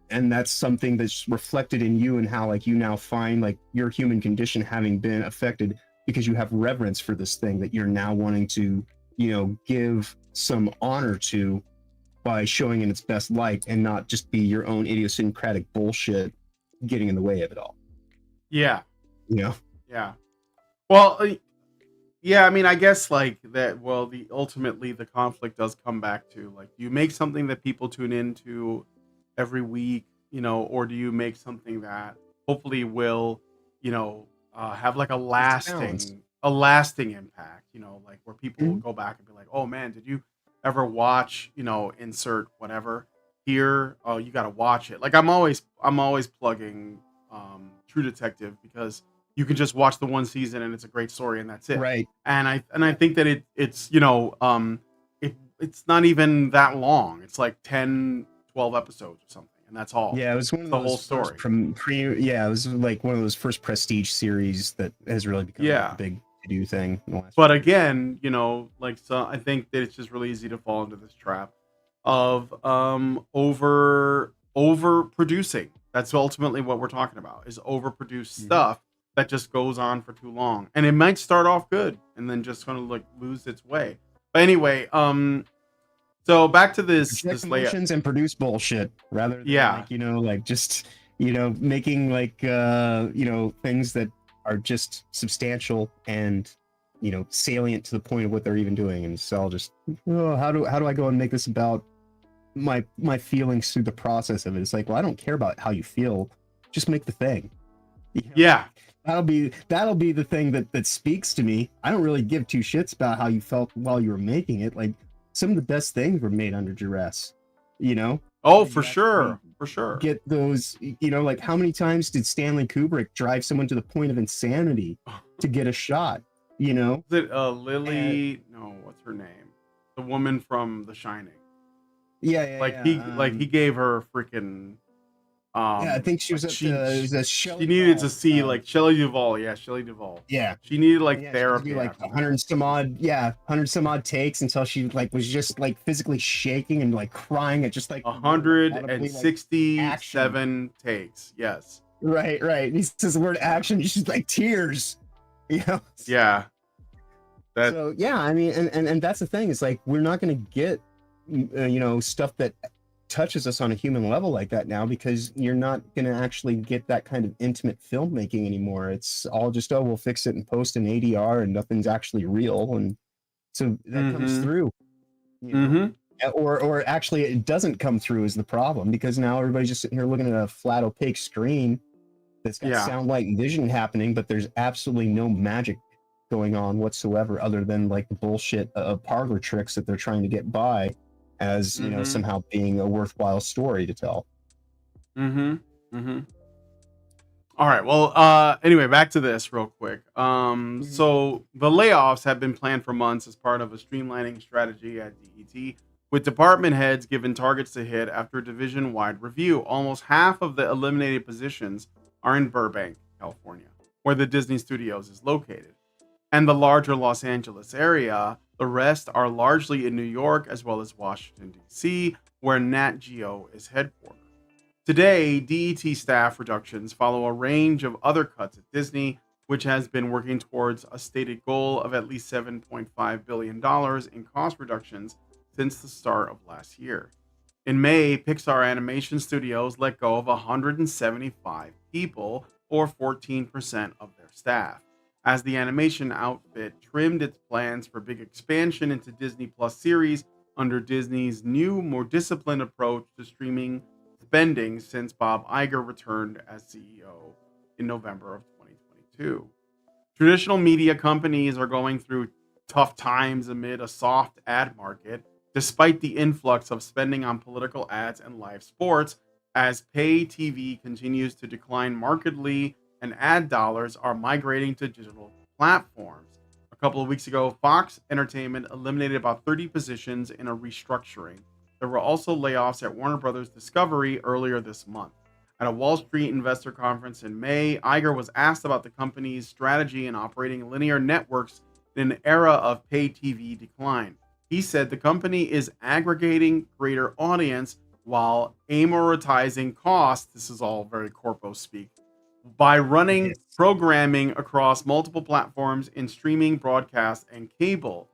and that's something that's reflected in you and how like you now find like your human condition having been affected because you have reverence for this thing that you're now wanting to, give some honor to by showing in its best light and not just be your own idiosyncratic bullshit getting in the way of it all. Yeah. Yeah. Well, I mean, I guess like that, ultimately the conflict does come back to like, do you make something that people tune into every week, or do you make something that hopefully will, have like a lasting impact, like where people will go back and be like, oh man, did you ever watch, insert whatever here? Oh, you got to watch it. Like I'm always plugging True Detective because you can just watch the one season and it's a great story and that's it. Right. And I think that it's it's not even that long. It's like 10, 12 episodes or something. And that's all. Yeah, it was one of the those whole story. It was like one of those first prestige series that has really become a big to-do thing. But again, so I think that it's just really easy to fall into this trap of over producing. That's ultimately what we're talking about is overproduced stuff that just goes on for too long. And it might start off good and then just kind of like lose its way. But anyway, so back to this layout and produce bullshit rather than making like things that are just substantial and salient to the point of what they're even doing. And so I'll just how do I go and make this about my feelings through the process of it? It's like, well, I don't care about how you feel, just make the thing. That'll be the thing that speaks to me. I don't really give two shits about how you felt while you were making it. Like some of the best things were made under duress. you know? Oh, You for actually sure. For sure. Get those, you know, like how many times did Stanley Kubrick drive someone to the point of insanity to get a shot, you know? Is it Lily? No, what's her name? The woman from The Shining. Like he gave her freaking yeah, I think she was like at it was a she Shelley needed Duvall, to see like Shelley Duvall. Yeah, Shelley Duvall. yeah. She needed like Yeah, she had to therapy do like after that. 100 some odd, 100 some odd takes until she like was just like physically shaking and like crying at just like audibly, like, 167 takes. Yes. Right. He says the word action, she's like tears. You know? Yeah. That So yeah, I mean, and that's the thing. It's like we're not going to get, you know, stuff that touches us on a human level like that now, because you're not going to actually get that kind of intimate filmmaking anymore. It's all just, oh, we'll fix it and post an ADR, and nothing's actually real, and so that comes through. You know? Or actually, it doesn't come through is the problem, because now everybody's just sitting here looking at a flat, opaque screen that's got sound, light, and vision happening, but there's absolutely no magic going on whatsoever, other than like the bullshit parlor tricks that they're trying to get by as, you know, somehow being a worthwhile story to tell. All right. Well, anyway, back to this real quick. So the layoffs have been planned for months as part of a streamlining strategy at DET, with department heads given targets to hit after a division-wide review. Almost half of the eliminated positions are in Burbank, California, where the Disney Studios is located, and the larger Los Angeles area. The rest are largely in New York, as well as Washington, D.C., where Nat Geo is headquartered. Today, DET staff reductions follow a range of other cuts at Disney, which has been working towards a stated goal of at least $7.5 billion in cost reductions since the start of last year. In May, Pixar Animation Studios let go of 175 people, or 14% of their staff, as the animation outfit trimmed its plans for big expansion into Disney Plus series under Disney's new, more disciplined approach to streaming spending since Bob Iger returned as CEO in November of 2022. Traditional media companies are going through tough times amid a soft ad market, despite the influx of spending on political ads and live sports, as pay TV continues to decline markedly and ad dollars are migrating to digital platforms. A couple of weeks ago, Fox Entertainment eliminated about 30 positions in a restructuring. There were also layoffs at Warner Brothers Discovery earlier this month. At a Wall Street investor conference in May, Iger was asked about the company's strategy in operating linear networks in an era of pay TV decline. He said the company is aggregating greater audience while amortizing costs. This is all very corpo speak. By running programming across multiple platforms in streaming, broadcast, and cable.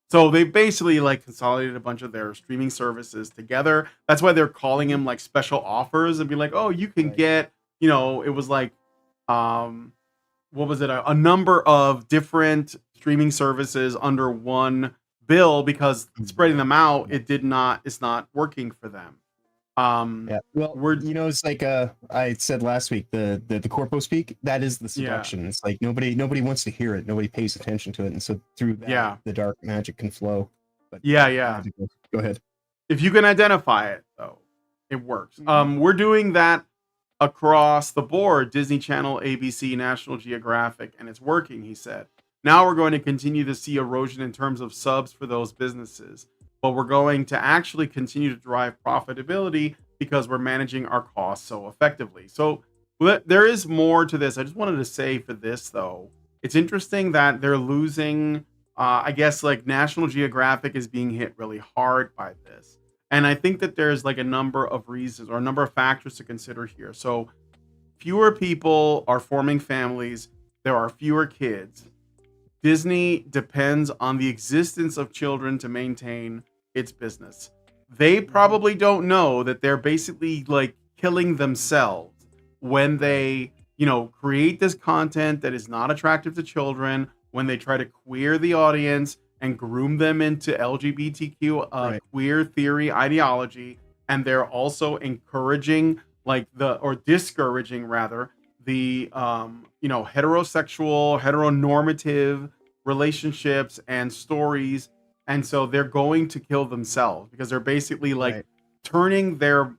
So they basically like consolidated a bunch of their streaming services together. That's why they're calling them like special offers and be like, oh, you can get, you know, it was like, what was it? A number of different streaming services under one bill, because spreading them out, it's not working for them. Well, you know, it's like I said last week, the corpo speak, that is the seduction. It's like nobody wants to hear it, nobody pays attention to it, and so through that, the dark magic can flow. But go ahead. If you can identify it, though, it works. We're doing that across the board: Disney Channel, ABC, National Geographic, and it's working, he said. Now we're going to continue to see erosion in terms of subs for those businesses, but we're going to actually continue to drive profitability because we're managing our costs so effectively. So there is more to this. I just wanted to say for this, though, it's interesting that they're losing, I guess, like National Geographic is being hit really hard by this. And I think that there's like a number of reasons or a number of factors to consider here. So fewer people are forming families. There are fewer kids. Disney depends on the existence of children to maintain its business. They probably don't know that they're basically like killing themselves when they, you know, create this content that is not attractive to children, when they try to queer the audience and groom them into LGBTQ queer theory ideology, and they're also encouraging discouraging rather the heterosexual, heteronormative relationships and stories. And so they're going to kill themselves because they're basically turning their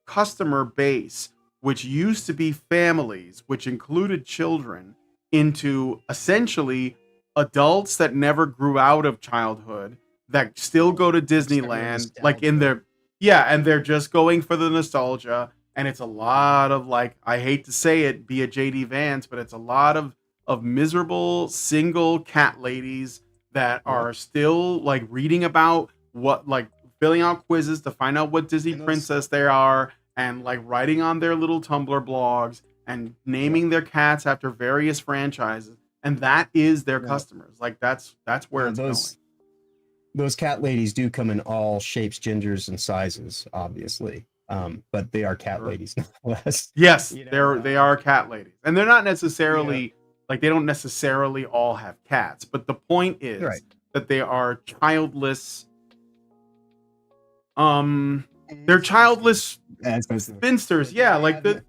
customer base, which used to be families, which included children, into essentially adults that never grew out of childhood, that still go to Disneyland, like in their, and they're just going for the nostalgia. And it's a lot of, like, I hate to say it, be a JD Vance, but it's a lot of miserable single cat ladies that are still like reading about what, like filling out quizzes to find out what Disney princess they are, and like writing on their little Tumblr blogs and naming their cats after various franchises. And that is their customers. Like that's where it's going. Those cat ladies do come in all shapes, genders, and sizes, obviously. But they are cat ladies nonetheless. Yes, they are cat ladies. And they're not necessarily like, they don't necessarily all have cats, but the point is that they are childless. They're childless spinsters. Yeah, like the.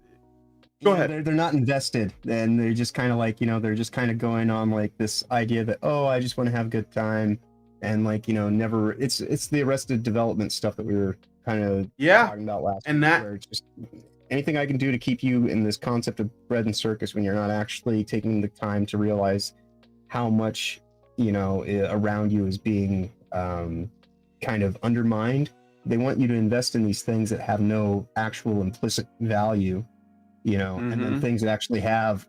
Go ahead. They're not invested, and they're just kind of like, they're just kind of going on like this idea that, oh, I just want to have a good time, and like, never. It's the Arrested Development stuff that we were kind of talking about last. And week, where it's just anything I can do to keep you in this concept of bread and circus when you're not actually taking the time to realize how much around you is being kind of undermined. They want you to invest in these things that have no actual implicit value, and then things that actually have,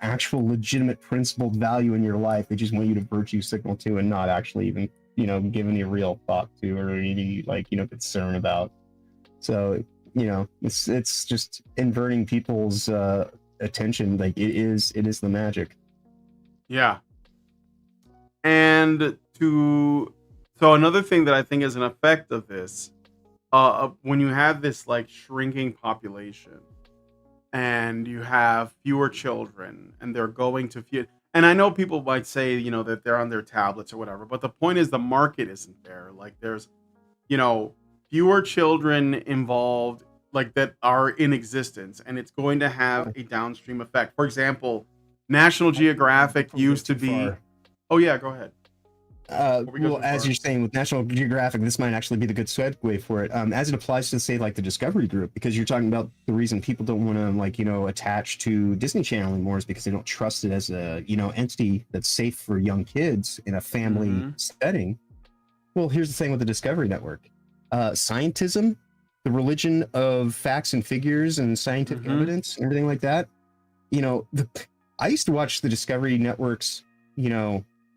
actual legitimate principled value in your life. They just want you to virtue signal to and not actually even, give any real thought to or any concern about. So, it's just inverting people's attention. Like it is the magic. Yeah. And so another thing that I think is an effect of this, when you have this like shrinking population and you have fewer children and they're going to few, and I know people might say, that they're on their tablets or whatever, but the point is the market isn't there. Like there's, fewer children involved, like that are in existence, and it's going to have a downstream effect. For example, National Geographic used to be. Oh yeah, go ahead. Well, as you're saying with National Geographic, this might actually be the good segue for it, as it applies to, say, like the Discovery Group, because you're talking about the reason people don't want to, attach to Disney Channel anymore is because they don't trust it as a, entity that's safe for young kids in a family setting. Well, here's the thing with the Discovery Network. Scientism, the religion of facts and figures and scientific evidence and everything like that. I used to watch the Discovery Networks,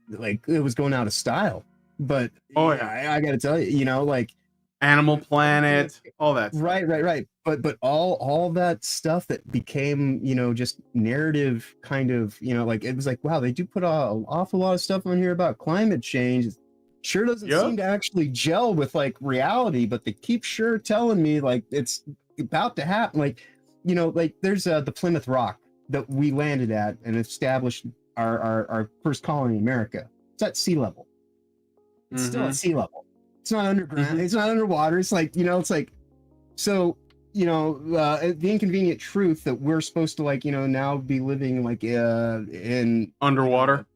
like it was going out of style, but I gotta tell you, like Animal Planet, all that stuff. Right. But all that stuff that became, just narrative kind of, like it was like, wow, they do put an awful lot of stuff on here about climate change. It sure doesn't seem to actually gel with like reality, but they keep sure telling me like it's about to happen. Like, like there's the Plymouth Rock that we landed at and established our first colony in America. It's at sea level. It's still at sea level. It's not underground. It's not underwater. It's like, it's like, so, the inconvenient truth that we're supposed to like, now be living like in underwater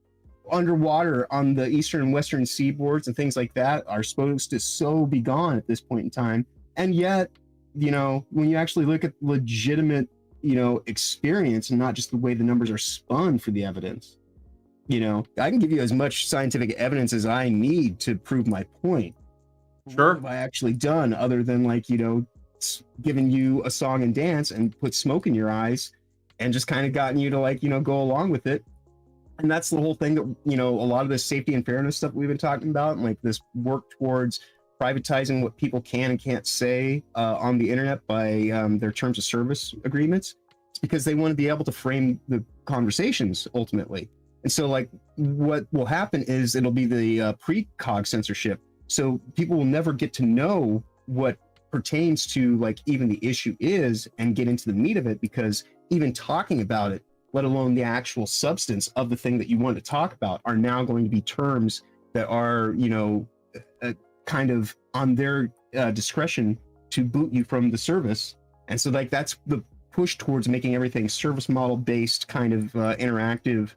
on the eastern and western seaboards and things like that are supposed to so be gone at this point in time. And yet, when you actually look at legitimate experience and not just the way the numbers are spun for the evidence, I can give you as much scientific evidence as I need to prove my point. Sure. What have I actually done other than like, giving you a song and dance and put smoke in your eyes and just kind of gotten you to like, go along with it. And that's the whole thing that, a lot of this safety and fairness stuff we've been talking about, and like this work towards privatizing what people can and can't say on the internet by their terms of service agreements. It's because they want to be able to frame the conversations ultimately. And so like what will happen is it'll be the precog censorship. So people will never get to know what pertains to like even the issue is and get into the meat of it, because even talking about it, let alone the actual substance of the thing that you want to talk about, are now going to be terms that are, kind of on their discretion to boot you from the service. And so like that's the push towards making everything service model based, kind of interactive,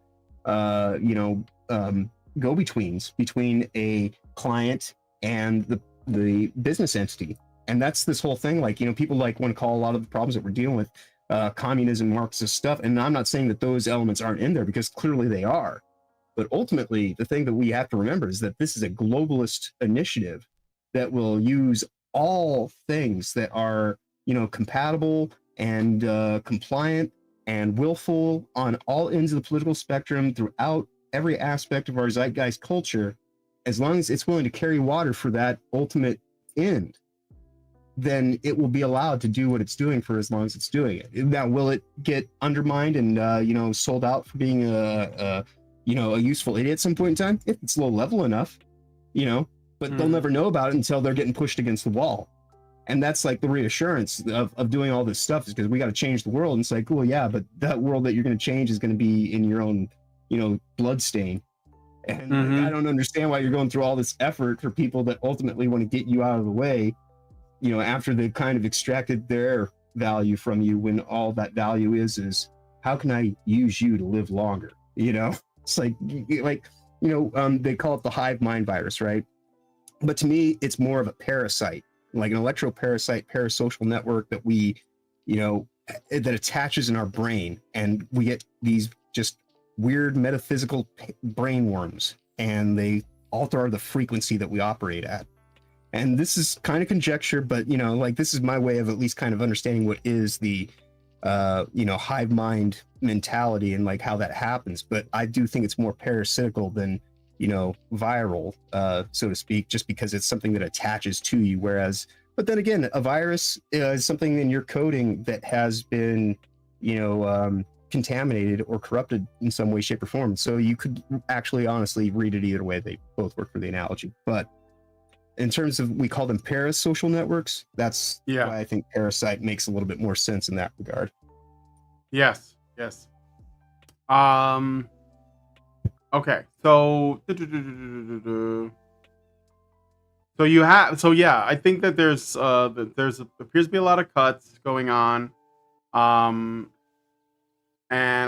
go-betweens between a client and the business entity. And that's this whole thing. Like, people like want to call a lot of the problems that we're dealing with communism, Marxist stuff. And I'm not saying that those elements aren't in there, because clearly they are. But ultimately, the thing that we have to remember is that this is a globalist initiative that will use all things that are, compatible and compliant and willful on all ends of the political spectrum throughout every aspect of our zeitgeist culture, as long as it's willing to carry water for that ultimate end, then it will be allowed to do what it's doing for as long as it's doing it. Now, will it get undermined and sold out for being a useful idiot at some point in time? If it's low level enough, but they'll never know about it until they're getting pushed against the wall. And that's like the reassurance of doing all this stuff, is because we got to change the world. And it's like, well, yeah, but that world that you're going to change is going to be in your own, blood stain. And I don't understand why you're going through all this effort for people that ultimately want to get you out of the way, after they've kind of extracted their value from you, when all that value is how can I use you to live longer? It's like, they call it the hive mind virus, right? But to me, it's more of a parasite, like an electroparasite, parasocial network that we, that attaches in our brain, and we get these just weird metaphysical brain worms, and they alter the frequency that we operate at. And this is kind of conjecture, but this is my way of at least kind of understanding what is the hive mind mentality and like how that happens. But I do think it's more parasitical than viral, so to speak, just because it's something that attaches to you. But then again, a virus is something in your coding that has been contaminated or corrupted in some way, shape, or form. So you could actually honestly read it either way. They both work for the analogy. But in terms of, we call them parasocial networks, that's why I think parasite makes a little bit more sense in that regard. Yes. Okay, so I think that there's appears to be a lot of cuts going on, and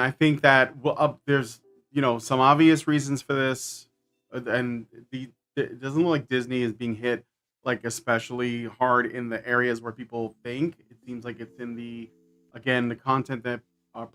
I think that there's some obvious reasons for this, and it doesn't look like Disney is being hit like especially hard in the areas where people think. It seems like it's in the content that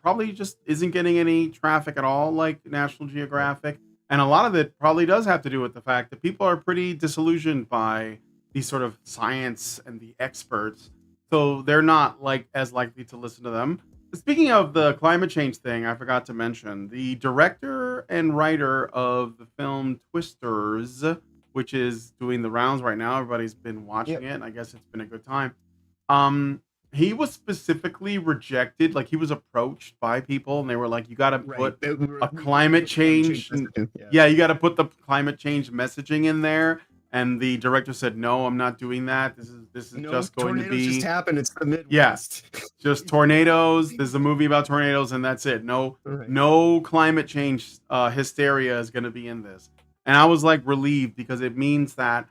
probably just isn't getting any traffic at all, like National Geographic. And a lot of it probably does have to do with the fact that people are pretty disillusioned by these sort of science and the experts. So they're not as likely to listen to them. Speaking of the climate change thing, I forgot to mention the director and writer of the film Twisters, which is doing the rounds right now. Everybody's been watching it, and I guess it's been a good time. He was specifically rejected. Like, he was approached by people, and they were like, you got to put a climate change. You got to put the climate change messaging in there. And the director said, no, I'm not doing that. This is just going to be. Just happen. It's the Midwest. Just tornadoes. There's a movie about tornadoes, and that's it. No climate change hysteria is going to be in this. And I was relieved, because it means that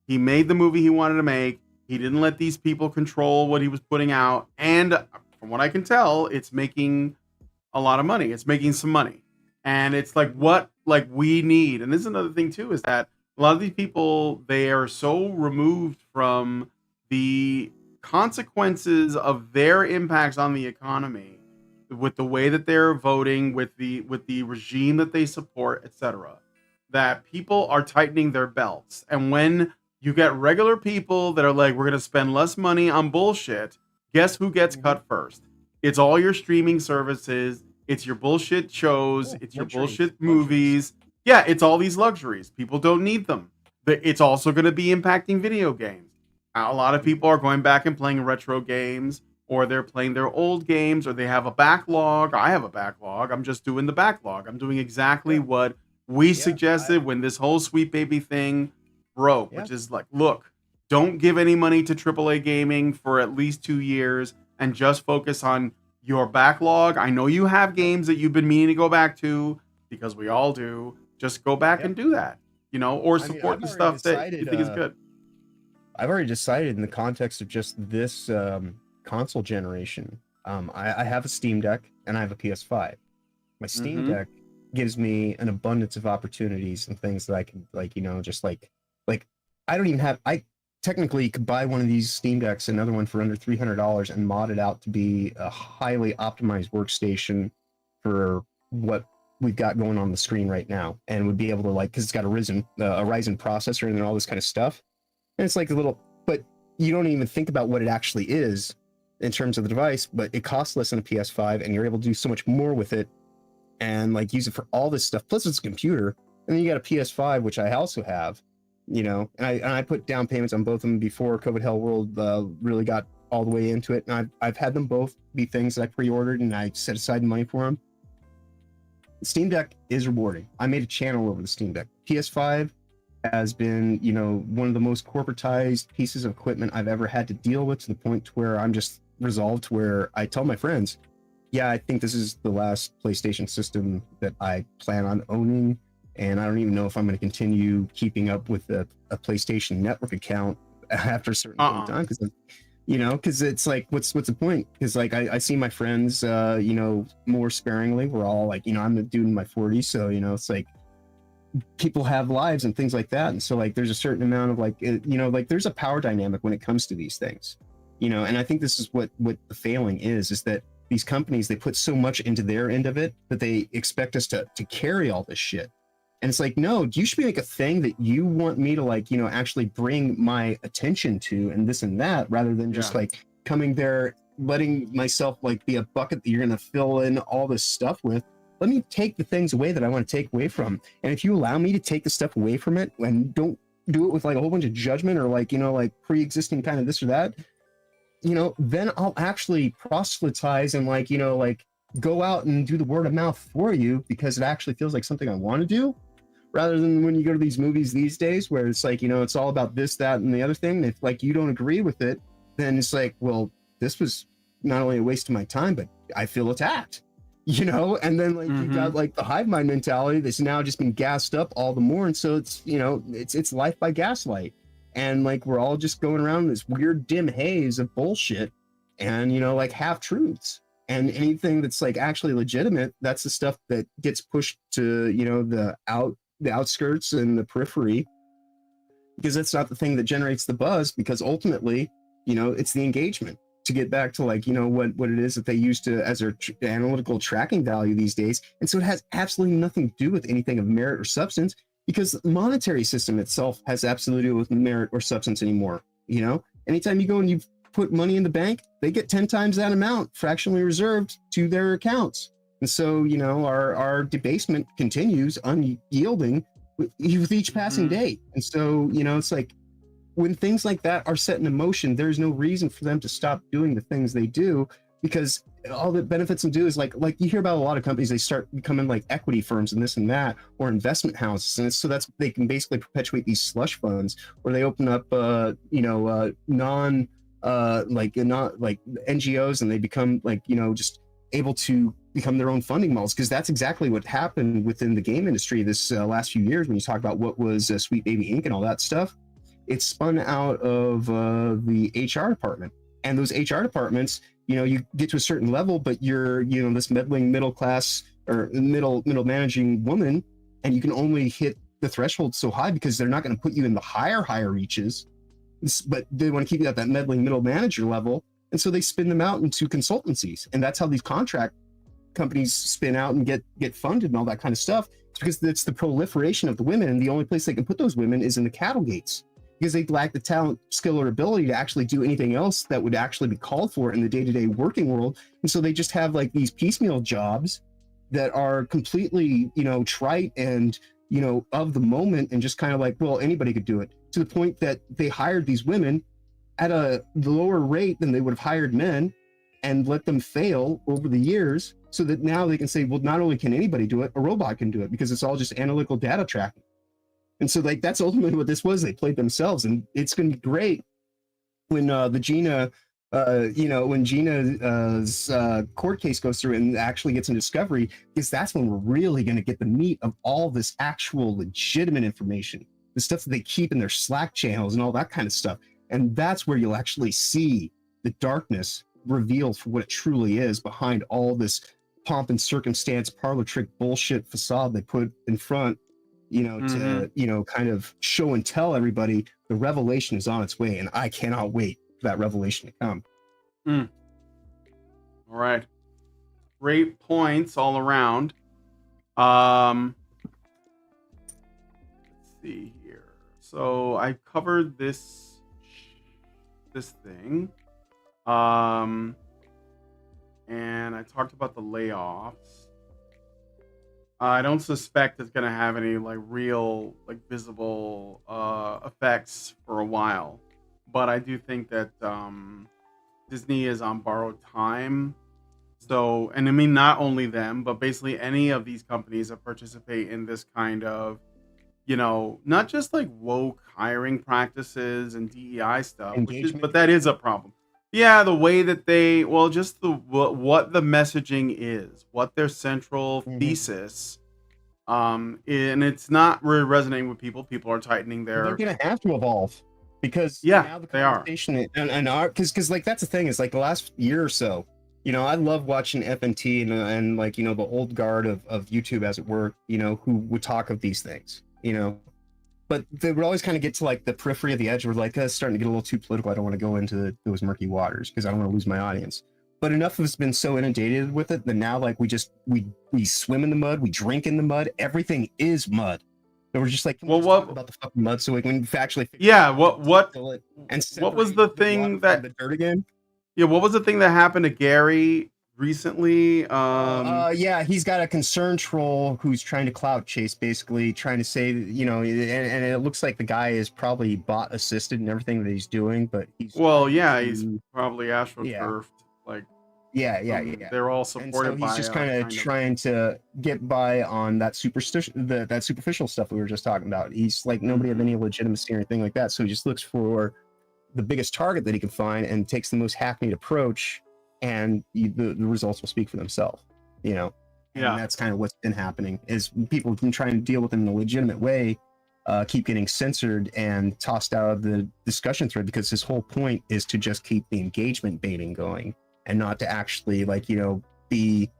he made the movie he wanted to make. He didn't let these people control what he was putting out. And from what I can tell, it's making a lot of money. It's making some money. And it's what we need. And this is another thing too, is that a lot of these people, they are so removed from the consequences of their impacts on the economy with the way that they're voting, with the regime that they support, etc., that people are tightening their belts. And when you get regular people that are we're going to spend less money on bullshit, guess who gets cut first? It's all your streaming services. It's your bullshit shows. It's your bullshit movies. Yeah, it's all these luxuries. People don't need them. It's also going to be impacting video games. A lot of people are going back and playing retro games, or they're playing their old games, or they have a backlog. I have a backlog. I'm just doing the backlog. I'm doing exactly what we suggested when this whole Sweet Baby thing broke, which is look, don't give any money to AAA gaming for at least 2 years, and just focus on your backlog. I know you have games that you've been meaning to go back to, because we all do. Just go back and do that, or support the stuff that you think is good. I've already decided, in the context of just this console generation, I have a Steam Deck and I have a PS5. My Steam Deck gives me an abundance of opportunities and things that I can, technically you could buy one of these Steam Decks, another one for under $300, and mod it out to be a highly optimized workstation for what we've got going on the screen right now, and would be able to, like, because it's got a Ryzen processor and all this kind of stuff, and it's like a little, but you don't even think about what it actually is in terms of the device, but it costs less than a PS5, and you're able to do so much more with it, and like use it for all this stuff. Plus, it's a computer, and then you got a PS5, which I also have, you know, and I put down payments on both of them before COVID Hell World really got all the way into it, and I've had them both be things that I pre-ordered, and I set aside money for them. The Steam Deck is rewarding. I made a channel over the Steam Deck. PS5 has been, you know, one of the most corporatized pieces of equipment I've ever had to deal with, to the point to where I'm just resolved to where I tell my friends, yeah, I think this is the last PlayStation system that I plan on owning, and I don't even know if I'm going to continue keeping up with a PlayStation Network account after a certain point in time, because, you know, because it's like, what's the point? Because like I see my friends, you know, more sparingly. We're all like, you know, I'm a dude in my 40s, so, you know, it's like people have lives and things like that, and so like there's a certain amount of like, you know, like there's a power dynamic when it comes to these things, you know. And I think this is what the failing is that these companies, they put so much into their end of it that they expect us to carry all this shit. And it's like, no, you should be like a thing that you want me to, like, you know, actually bring my attention to, and this and that, rather than just like coming there, letting myself like be a bucket that you're going to fill in all this stuff with. Let me take the things away that I want to take away from. And if you allow me to take the stuff away from it, and don't do it with like a whole bunch of judgment or like, you know, like pre-existing kind of this or that, you know, then I'll actually proselytize and like, you know, like go out and do the word of mouth for you, because it actually feels like something I want to do, rather than when you go to these movies these days where it's like, you know, it's all about this, that, and the other thing. If like you don't agree with it, then it's like, well, this was not only a waste of my time, but I feel attacked, you know. And then like you got like the hive mind mentality that's now just been gassed up all the more, and so it's, you know, it's life by gaslight, and like we're all just going around in this weird dim haze of bullshit and, you know, like half truths. And anything that's like actually legitimate, that's the stuff that gets pushed to, you know, the outskirts and the periphery, because that's not the thing that generates the buzz, because ultimately, you know, it's the engagement. To get back to like, you know, what it is that they use to as their analytical tracking value these days. And so it has absolutely nothing to do with anything of merit or substance, because the monetary system itself has absolutely to do with merit or substance anymore. You know, anytime you go and you put money in the bank, they get 10 times that amount fractionally reserved to their accounts. And so, you know, our debasement continues unyielding with each passing day. And so, you know, it's like when things like that are set in motion, there's no reason for them to stop doing the things they do, because all that benefits them do is like you hear about a lot of companies, they start becoming like equity firms and this and that, or investment houses. And so that's, they can basically perpetuate these slush funds where they open up, you know, not like NGOs, and they become like, you know, just able to become their own funding models, because that's exactly what happened within the game industry this last few years. When you talk about what was Sweet Baby Inc. and all that stuff, it spun out of the HR department, and those HR departments, you know, you get to a certain level, but you're, you know, this meddling middle class or middle managing woman, and you can only hit the threshold so high because they're not going to put you in the higher reaches, but they want to keep you at that meddling middle manager level. And so they spin them out into consultancies, and that's how these contract companies spin out and get funded and all that kind of stuff. It's because it's the proliferation of the women, and the only place they can put those women is in the cattle gates, because they lack the talent, skill, or ability to actually do anything else that would actually be called for in the day-to-day working world. And so they just have like these piecemeal jobs that are completely, you know, trite and, you know, of the moment, and just kind of like, well, anybody could do it, to the point that they hired these women at a lower rate than they would have hired men, and let them fail over the years, so that now they can say, well, not only can anybody do it, a robot can do it, because it's all just analytical data tracking. And so like that's ultimately what this was. They played themselves, and it's going to be great when the Gina, you know, when Gina's court case goes through and actually gets in discovery, because that's when we're really going to get the meat of all this actual legitimate information, the stuff that they keep in their Slack channels and all that kind of stuff. And that's where you'll actually see the darkness revealed for what it truly is behind all this pomp and circumstance, parlor trick bullshit facade they put in front, you know, to, you know, kind of show and tell everybody the revelation is on its way, and I cannot wait for that revelation to come. All right. Great points all around. Let's see here. So I covered this thing. And I talked about the layoffs. I don't suspect it's gonna have any like real like visible effects for a while. But I do think that Disney is on borrowed time. So, and I mean, not only them, but basically any of these companies that participate in this kind of, not just like woke hiring practices and DEI stuff, but that is a problem. Yeah, the way that just what the messaging is, what their central thesis, and it's not really resonating with people. People are tightening their. They're gonna have to evolve because now the conversation because like that's the thing is like the last year or so. I love watching FNT and like, the old guard of YouTube, as it were, who would talk of these things, but they would always kind of get to like the periphery of the edge. We're like, it's starting to get a little too political. I don't want to go into those murky waters because I don't want to lose my audience. But enough of us been so inundated with it that now like we swim in the mud, we drink in the mud. Everything is mud. So we're just like, talk about the fucking mud so we can actually what was the thing that the dirt again? Yeah, what was the thing that happened to Gary recently? He's got a concern troll who's trying to clout chase, basically trying to say, and it looks like the guy is probably bot assisted in everything that he's doing, but he's probably astroturfed. Like, they're all supported and so he's just kind of trying to get by on that that superficial stuff we were just talking about. He's like nobody of any legitimacy or anything like that, so he just looks for the biggest target that he can find and takes the most hackneyed approach, and the results will speak for themselves, and that's kind of what's been happening is people have been trying to deal with them in a legitimate way, keep getting censored and tossed out of the discussion thread because his whole point is to just keep the engagement baiting going and not to actually be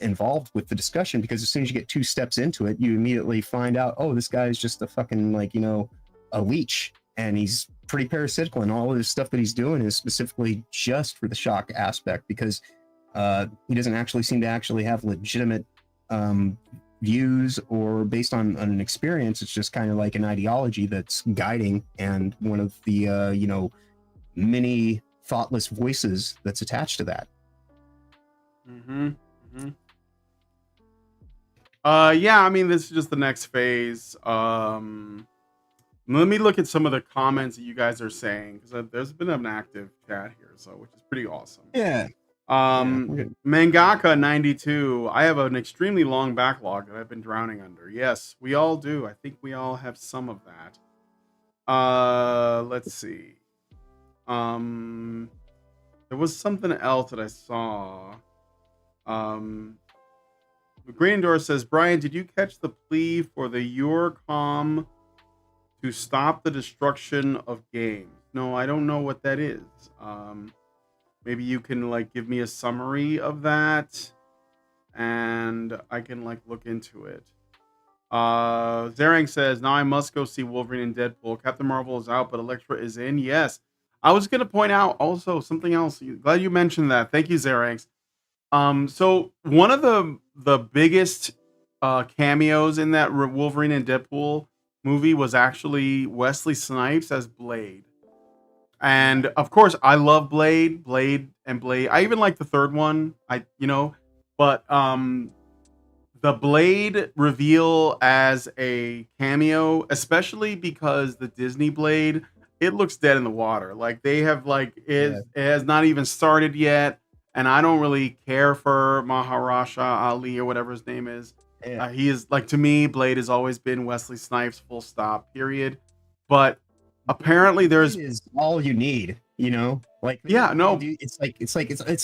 involved with the discussion, because as soon as you get 2 steps into it, you immediately find out, oh, this guy's just a fucking a leech. And he's pretty parasitical, and all of this stuff that he's doing is specifically just for the shock aspect, because he doesn't actually seem to actually have legitimate views or based on an experience. It's just kind of like an ideology that's guiding and one of the many thoughtless voices that's attached to that. I mean, this is just the next phase. Let me look at some of the comments that you guys are saying, because there's been an active chat here, which is pretty awesome. Yeah. Mangaka 92. I have an extremely long backlog that I've been drowning under. Yes, we all do. I think we all have some of that. Let's see. There was something else that I saw. Grandor says, Brian, did you catch the plea for the Eurocom to stop the destruction of games? No, I don't know what that is. Maybe you can give me a summary of that, and I can look into it. Zerang says, now I must go see Wolverine and Deadpool. Captain Marvel is out, but Elektra is in. Yes. I was gonna point out also something else. Glad you mentioned that. Thank you, Zerang. So one of the biggest cameos in that Wolverine and Deadpool movie was actually Wesley Snipes as Blade. And of course I love Blade. I even like the third one. But the Blade reveal as a cameo, especially because the Disney Blade, it looks dead in the water. They have it has not even started yet, and I don't really care for Mahershala Ali or whatever his name is. Yeah. He is to me, Blade has always been Wesley Snipes, full stop, period. But apparently there's is all you need, it's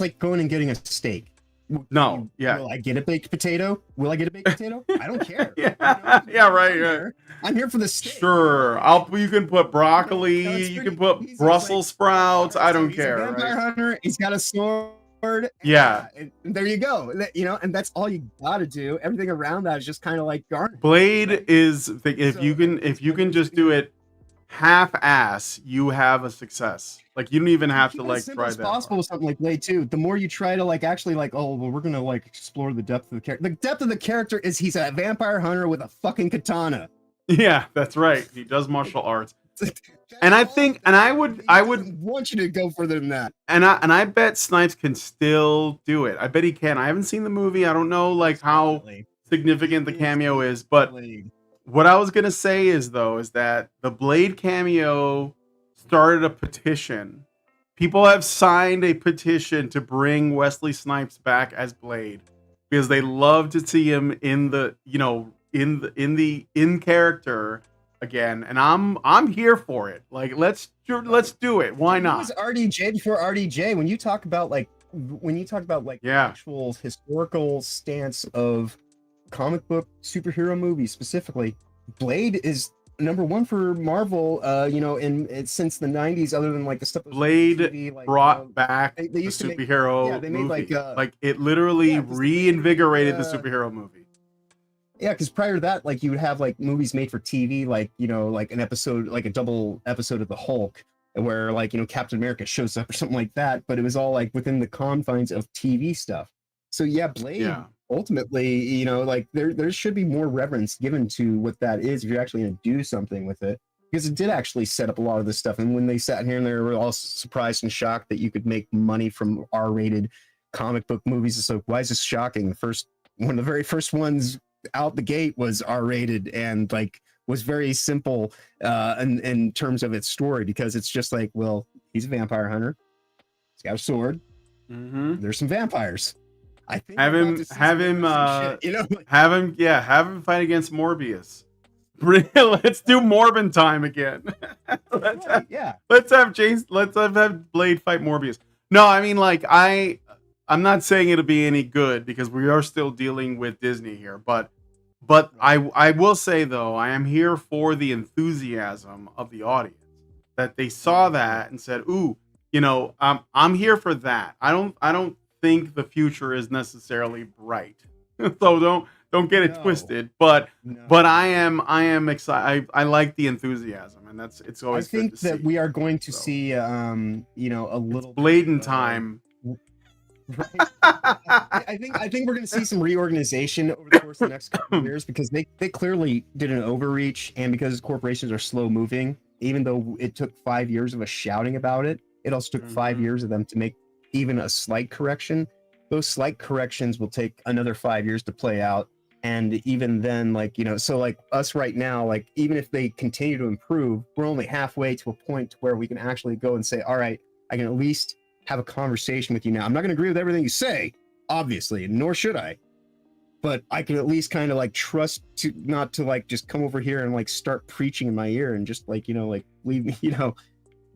like going and getting a steak. Will I get a baked potato? Will I get a baked potato? I don't care. Right. I'm here for the steak. Sure, you can put broccoli, you can put Brussels sprouts. I don't care. He's a vampire hunter. He's got a sword. And there you go. And that's all you got to do. Everything around that is just kind of garnish. Blade is if you can just do it half-ass, you have a success. Like you don't even have to Keep it like as simple try as that possible hard. with something like Blade 2. The more you try to like actually like, oh well, we're gonna like explore the depth of the character. The depth of the character is he's a vampire hunter with a fucking katana. Yeah, that's right. He does martial arts. And I think, and I would want you to go further than that. and I bet Snipes can still do it. I bet he can. I haven't seen the movie. I don't know like how Definitely. significant the cameo is, but Blade. what I was gonna say is that the Blade cameo started a petition. People have signed a petition to bring Wesley Snipes back as Blade because they love to see him in the, you know, in character again, and I'm here for it. Like let's do it. Why It not? was RDJ before RDJ. When you talk about like Yeah. actual historical stance of comic book superhero movies specifically, Blade is number one for Marvel. You know, and since the '90s, other than like the stuff that was on Blade TV, like, brought back they the used to make- superhero yeah, they made, movie. like, It literally yeah, 'cause they made, reinvigorated the superhero movie. Yeah, because prior to that, like you would have like movies made for TV, like you know, like an episode, like a double episode of the Hulk, where like you know Captain America shows up or something like that. But it was all like within the confines of TV stuff. So yeah, Blade. Yeah. Ultimately, you know, like there should be more reverence given to what that is if you're actually going to do something with it, because it did actually set up a lot of this stuff. And when they sat here and they were all surprised and shocked that you could make money from R-rated comic book movies, it's like, why is this shocking? One of the very first ones out the gate was R-rated and like was very simple in terms of its story, because it's just like, well, he's a vampire hunter, he's got a sword, there's some vampires. I think Have we're him about to see some shit, you know, like, have him fight against Morbius. Let's do Morbin time again. let's have Blade fight Morbius. No, I mean like I'm not saying it'll be any good because we are still dealing with Disney here, but I will say though, I am here for the enthusiasm of the audience, that they saw that and said, "Ooh, you know, I'm here for that." I don't think the future is necessarily bright, so don't get it twisted. But I am excited. I like the enthusiasm, and it's always. I think good to that see. we are going to see, you know, a little blatant time. Right. I think we're going to see some reorganization over the course of the next couple of years, because they clearly did an overreach, and because corporations are slow moving, even though it took 5 years of us shouting about it, it also took 5 years of them to make even a slight correction. Those slight corrections will take another 5 years to play out. And even then, like, you know, so like us right now, like, even if they continue to improve, we're only halfway to a point where we can actually go and say, all right, I can at least have a conversation with you now. I'm not going to agree with everything you say, obviously, nor should I, but I can at least kind of like trust to not to like just come over here and like start preaching in my ear and just like, you know, like leave me, you know.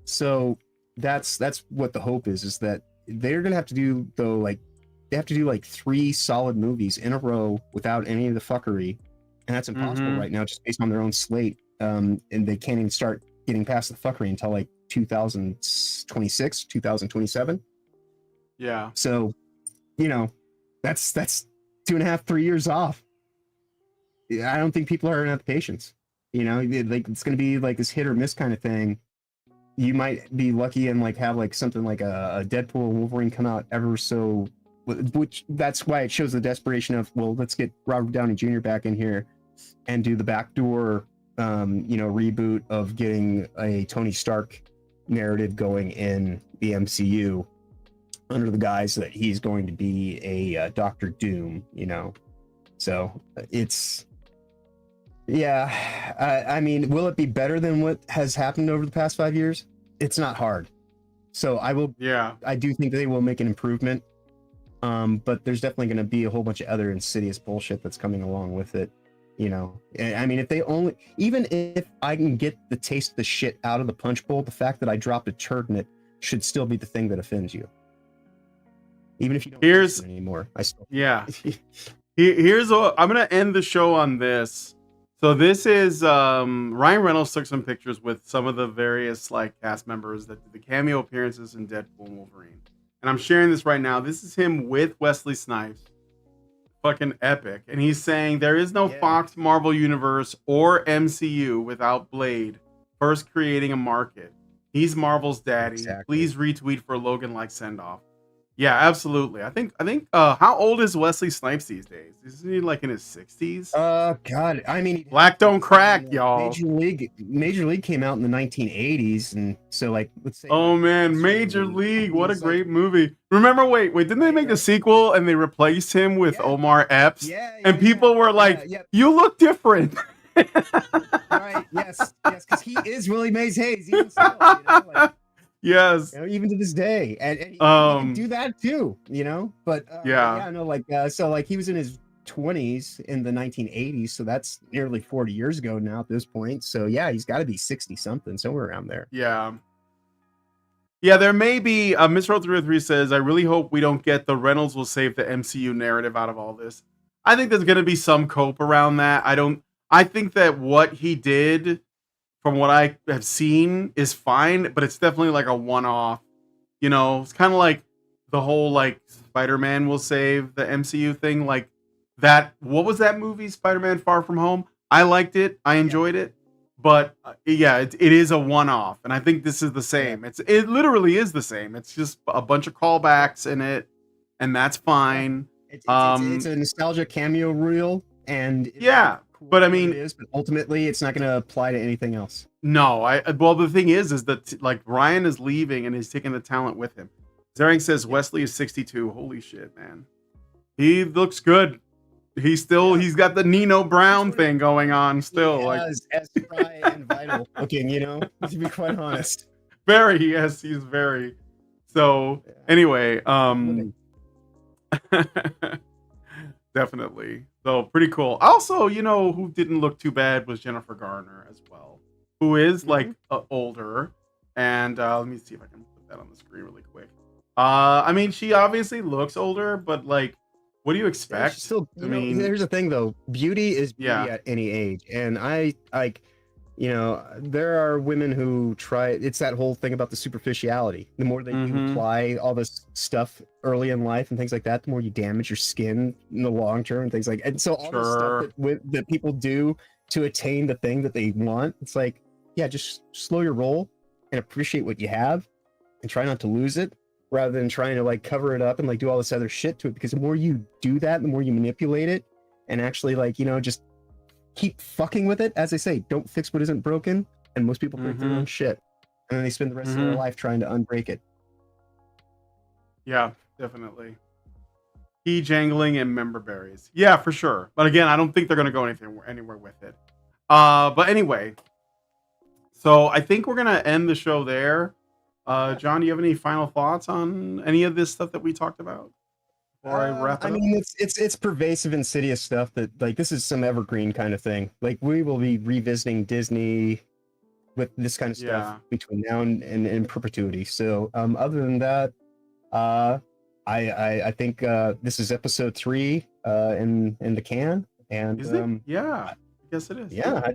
So that's what the hope is that they're gonna have to do though, like they have to do like 3 solid movies in a row without any of the fuckery, and that's impossible right now just based on their own slate. And they can't even start getting past the fuckery until like 2026, 2027. Yeah. So, you know, that's 2.5, 3 years off. I don't think people are gonna have the patience. You know, like it's gonna be like this hit or miss kind of thing. You might be lucky and like have like something like a Deadpool and Wolverine come out ever so, which that's why it shows the desperation of, well, let's get Robert Downey Jr. back in here and do the backdoor, you know, reboot of getting a Tony Stark narrative going in the MCU under the guise that he's going to be a Doctor Doom, you know. So it's, yeah, I mean, will it be better than what has happened over the past 5 years? It's not hard. So I do think they will make an improvement. But there's definitely going to be a whole bunch of other insidious bullshit that's coming along with it. You know, I mean, even if I can get the taste of the shit out of the punch bowl, the fact that I dropped a turd in it should still be the thing that offends you. Even if you don't listen anymore, I still. Yeah. Here's what I'm gonna end the show on this. So this is Ryan Reynolds took some pictures with some of the various like cast members that did the cameo appearances in Deadpool and Wolverine. And I'm sharing this right now. This is him with Wesley Snipes. Fucking epic. And he's saying there is no Fox Marvel Universe or MCU without Blade first creating a market. He's Marvel's daddy. Exactly. Please retweet for Logan like send off. Yeah, absolutely. I think how old is Wesley Snipes these days? Isn't he like in his 60s? God, I mean, Black don't crack, y'all. Major League came out in the 1980s, and so like, let's say. Oh man, Major League! What a great movie! Remember? Wait, didn't they make a sequel and they replaced him with Omar Epps? And people were like, "You look different." Right? Yes, because he is Willie Mays Hayes. Even still, like, yes. Even to this day, and he can do that too. But so like he was in his 20s in the 1980s, so that's nearly 40 years ago now at this point. So yeah, he's got to be 60 something, somewhere around there. Yeah, there may be Miss Road 303 says, I really hope we don't get the Reynolds will save the MCU narrative out of all this. I think there's going to be some cope around that. I think that what he did, from what I have seen, is fine, but it's definitely like a one-off. It's kind of like the whole like Spider-Man will save the MCU thing. Like that, what was that movie, Spider-Man Far From Home? I liked it. I enjoyed it. But it is a one-off. And I think this is the same. It literally is the same. It's just a bunch of callbacks in it. And that's fine. It's a nostalgia cameo reel. And but I mean, it is, but ultimately it's not going to apply to anything else. No, well, the thing is that like Ryan is leaving and he's taking the talent with him. Zering says Wesley is 62. Holy shit, man. He looks good. He's got the Nino Brown thing going on still. As spry and vital looking, to be quite honest. Very, yes, he's very. So anyway, definitely. So pretty cool. Also, who didn't look too bad was Jennifer Garner as well, who is like older. And let me see if I can put that on the screen really quick. I mean, she obviously looks older, but like, what do you expect? Still, here's the thing though. Beauty is beauty at any age. And I like, there are women who try, it's that whole thing about the superficiality. The more that you apply all this stuff early in life and things like that, the more you damage your skin in the long term and things like, and so all the stuff that people do to attain the thing that they want, it's like, just slow your roll and appreciate what you have and try not to lose it, rather than trying to like cover it up and like do all this other shit to it. Because the more you do that, the more you manipulate it and actually like, just keep fucking with it. As they say, don't fix what isn't broken. And most people break their own shit. And then they spend the rest of their life trying to unbreak it. Yeah, definitely. Key jangling and member berries. Yeah, for sure. But again, I don't think they're going to go anywhere with it. But anyway, so I think we're going to end the show there. John, do you have any final thoughts on any of this stuff that we talked about? Before I wrap it up? I mean, it's pervasive, insidious stuff that like this is some evergreen kind of thing. Like we will be revisiting Disney with this kind of stuff between now and in perpetuity. So other than that, I think this is episode 3 in the can. And is it? I guess it is. Yeah.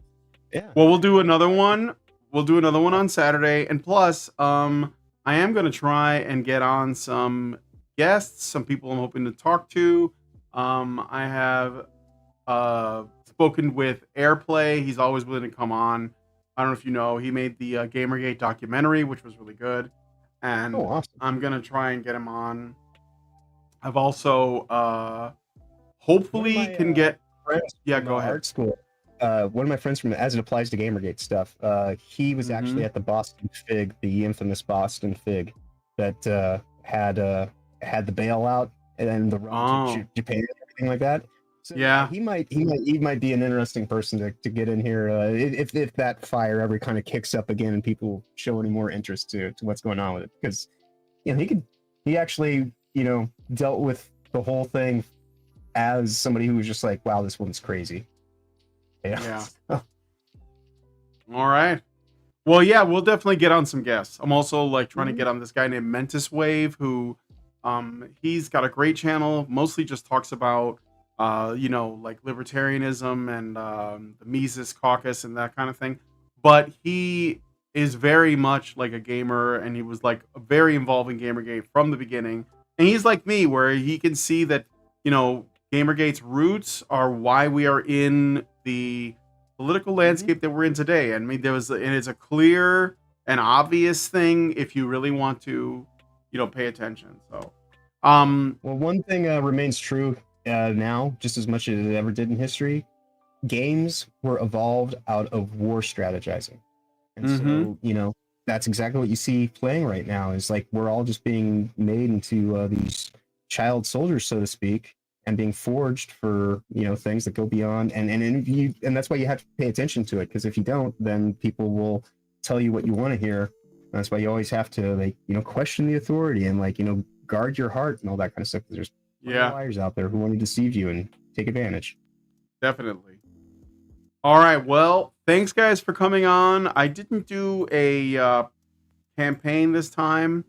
Well, we'll do another one. We'll do another one on Saturday. And plus, I am going to try and get on some guests, some people I'm hoping to talk to. I have spoken with Airplay. He's always willing to come on. I don't know if you know, he made the Gamergate documentary, which was really good. And awesome. I'm going to try and get him on. I've also hopefully can get... Yeah, go ahead. Art school. One of my friends from As It Applies to Gamergate stuff, he was actually at the Boston Fig, the infamous Boston Fig that had the bailout and the run to Japan and everything like that. So he might be an interesting person to get in here if that fire ever kind of kicks up again and people show any more interest to what's going on with it, because he actually dealt with the whole thing as somebody who was just like, wow, this one's crazy. Yeah. All right. Well, yeah, we'll definitely get on some guests. I'm also like trying to get on this guy named Mentis Wave, who he's got a great channel, mostly just talks about like libertarianism and the Mises Caucus and that kind of thing. But he is very much like a gamer, and he was like very involved in Gamergate from the beginning. And he's like me, where he can see that Gamergate's roots are why we are in the political landscape that we're in today. I mean, and it's a clear and obvious thing if you really want to, pay attention. So, well, one thing remains true now, just as much as it ever did in history. Games were evolved out of war strategizing. And so, that's exactly what you see playing right now is like we're all just being made into these child soldiers, so to speak, and being forged for, things that go beyond. And that's why you have to pay attention to it, because if you don't, then people will tell you what you want to hear. And that's why you always have to, question the authority and, guard your heart and all that kind of stuff. There's liars out there who want to deceive you and take advantage. Definitely. All right. Well, thanks guys for coming on. I didn't do a campaign this time.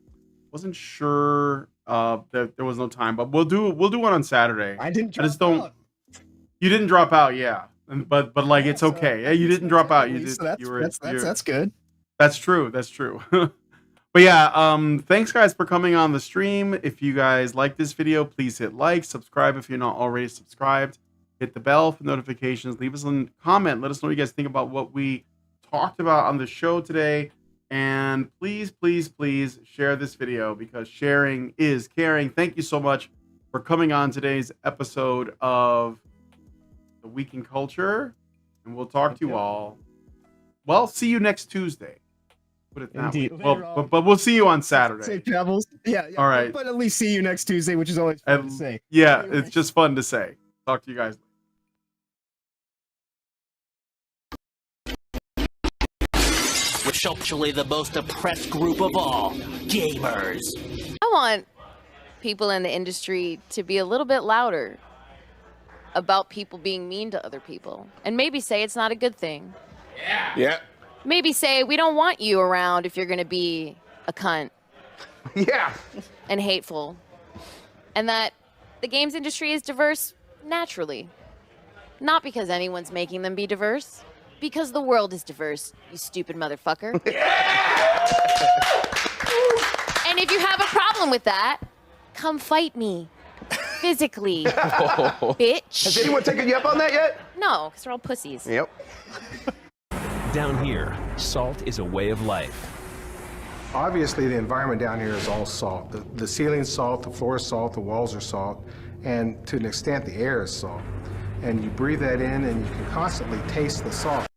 Wasn't sure that there was no time, but we'll do one on Saturday. I just don't. Out. You didn't drop out, yeah. But it's okay. Yeah, you didn't drop out. You did. So that's good. That's true. That's true. But yeah, thanks guys for coming on the stream. If you guys like this video, please hit like, subscribe if you're not already subscribed. Hit the bell for notifications. Leave us a comment. Let us know what you guys think about what we talked about on the show today. And please, please, please share this video because sharing is caring. Thank you so much for coming on today's episode of The Week in Culture. And we'll talk to you all. Well, see you next Tuesday. Put it that way. Well, but we'll see you on Saturday. Safe travels. Yeah. All right. But at least see you next Tuesday, which is always fun to say. Yeah, anyway. It's just fun to say. Talk to you guys later. Socially the most oppressed group of all, gamers. I want people in the industry to be a little bit louder about people being mean to other people and maybe say it's not a good thing. Yeah. Maybe say we don't want you around if you're going to be a cunt. Yeah. And hateful. And that the games industry is diverse naturally. Not because anyone's making them be diverse. Because the world is diverse, you stupid motherfucker. And if you have a problem with that, come fight me. Physically. Bitch. Has anyone taken you up on that yet? No, because they're all pussies. Yep. Down here, salt is a way of life. Obviously, the environment down here is all salt. The ceiling's salt, the floor is salt, the walls are salt, and to an extent, the air is salt. And you breathe that in and you can constantly taste the salt.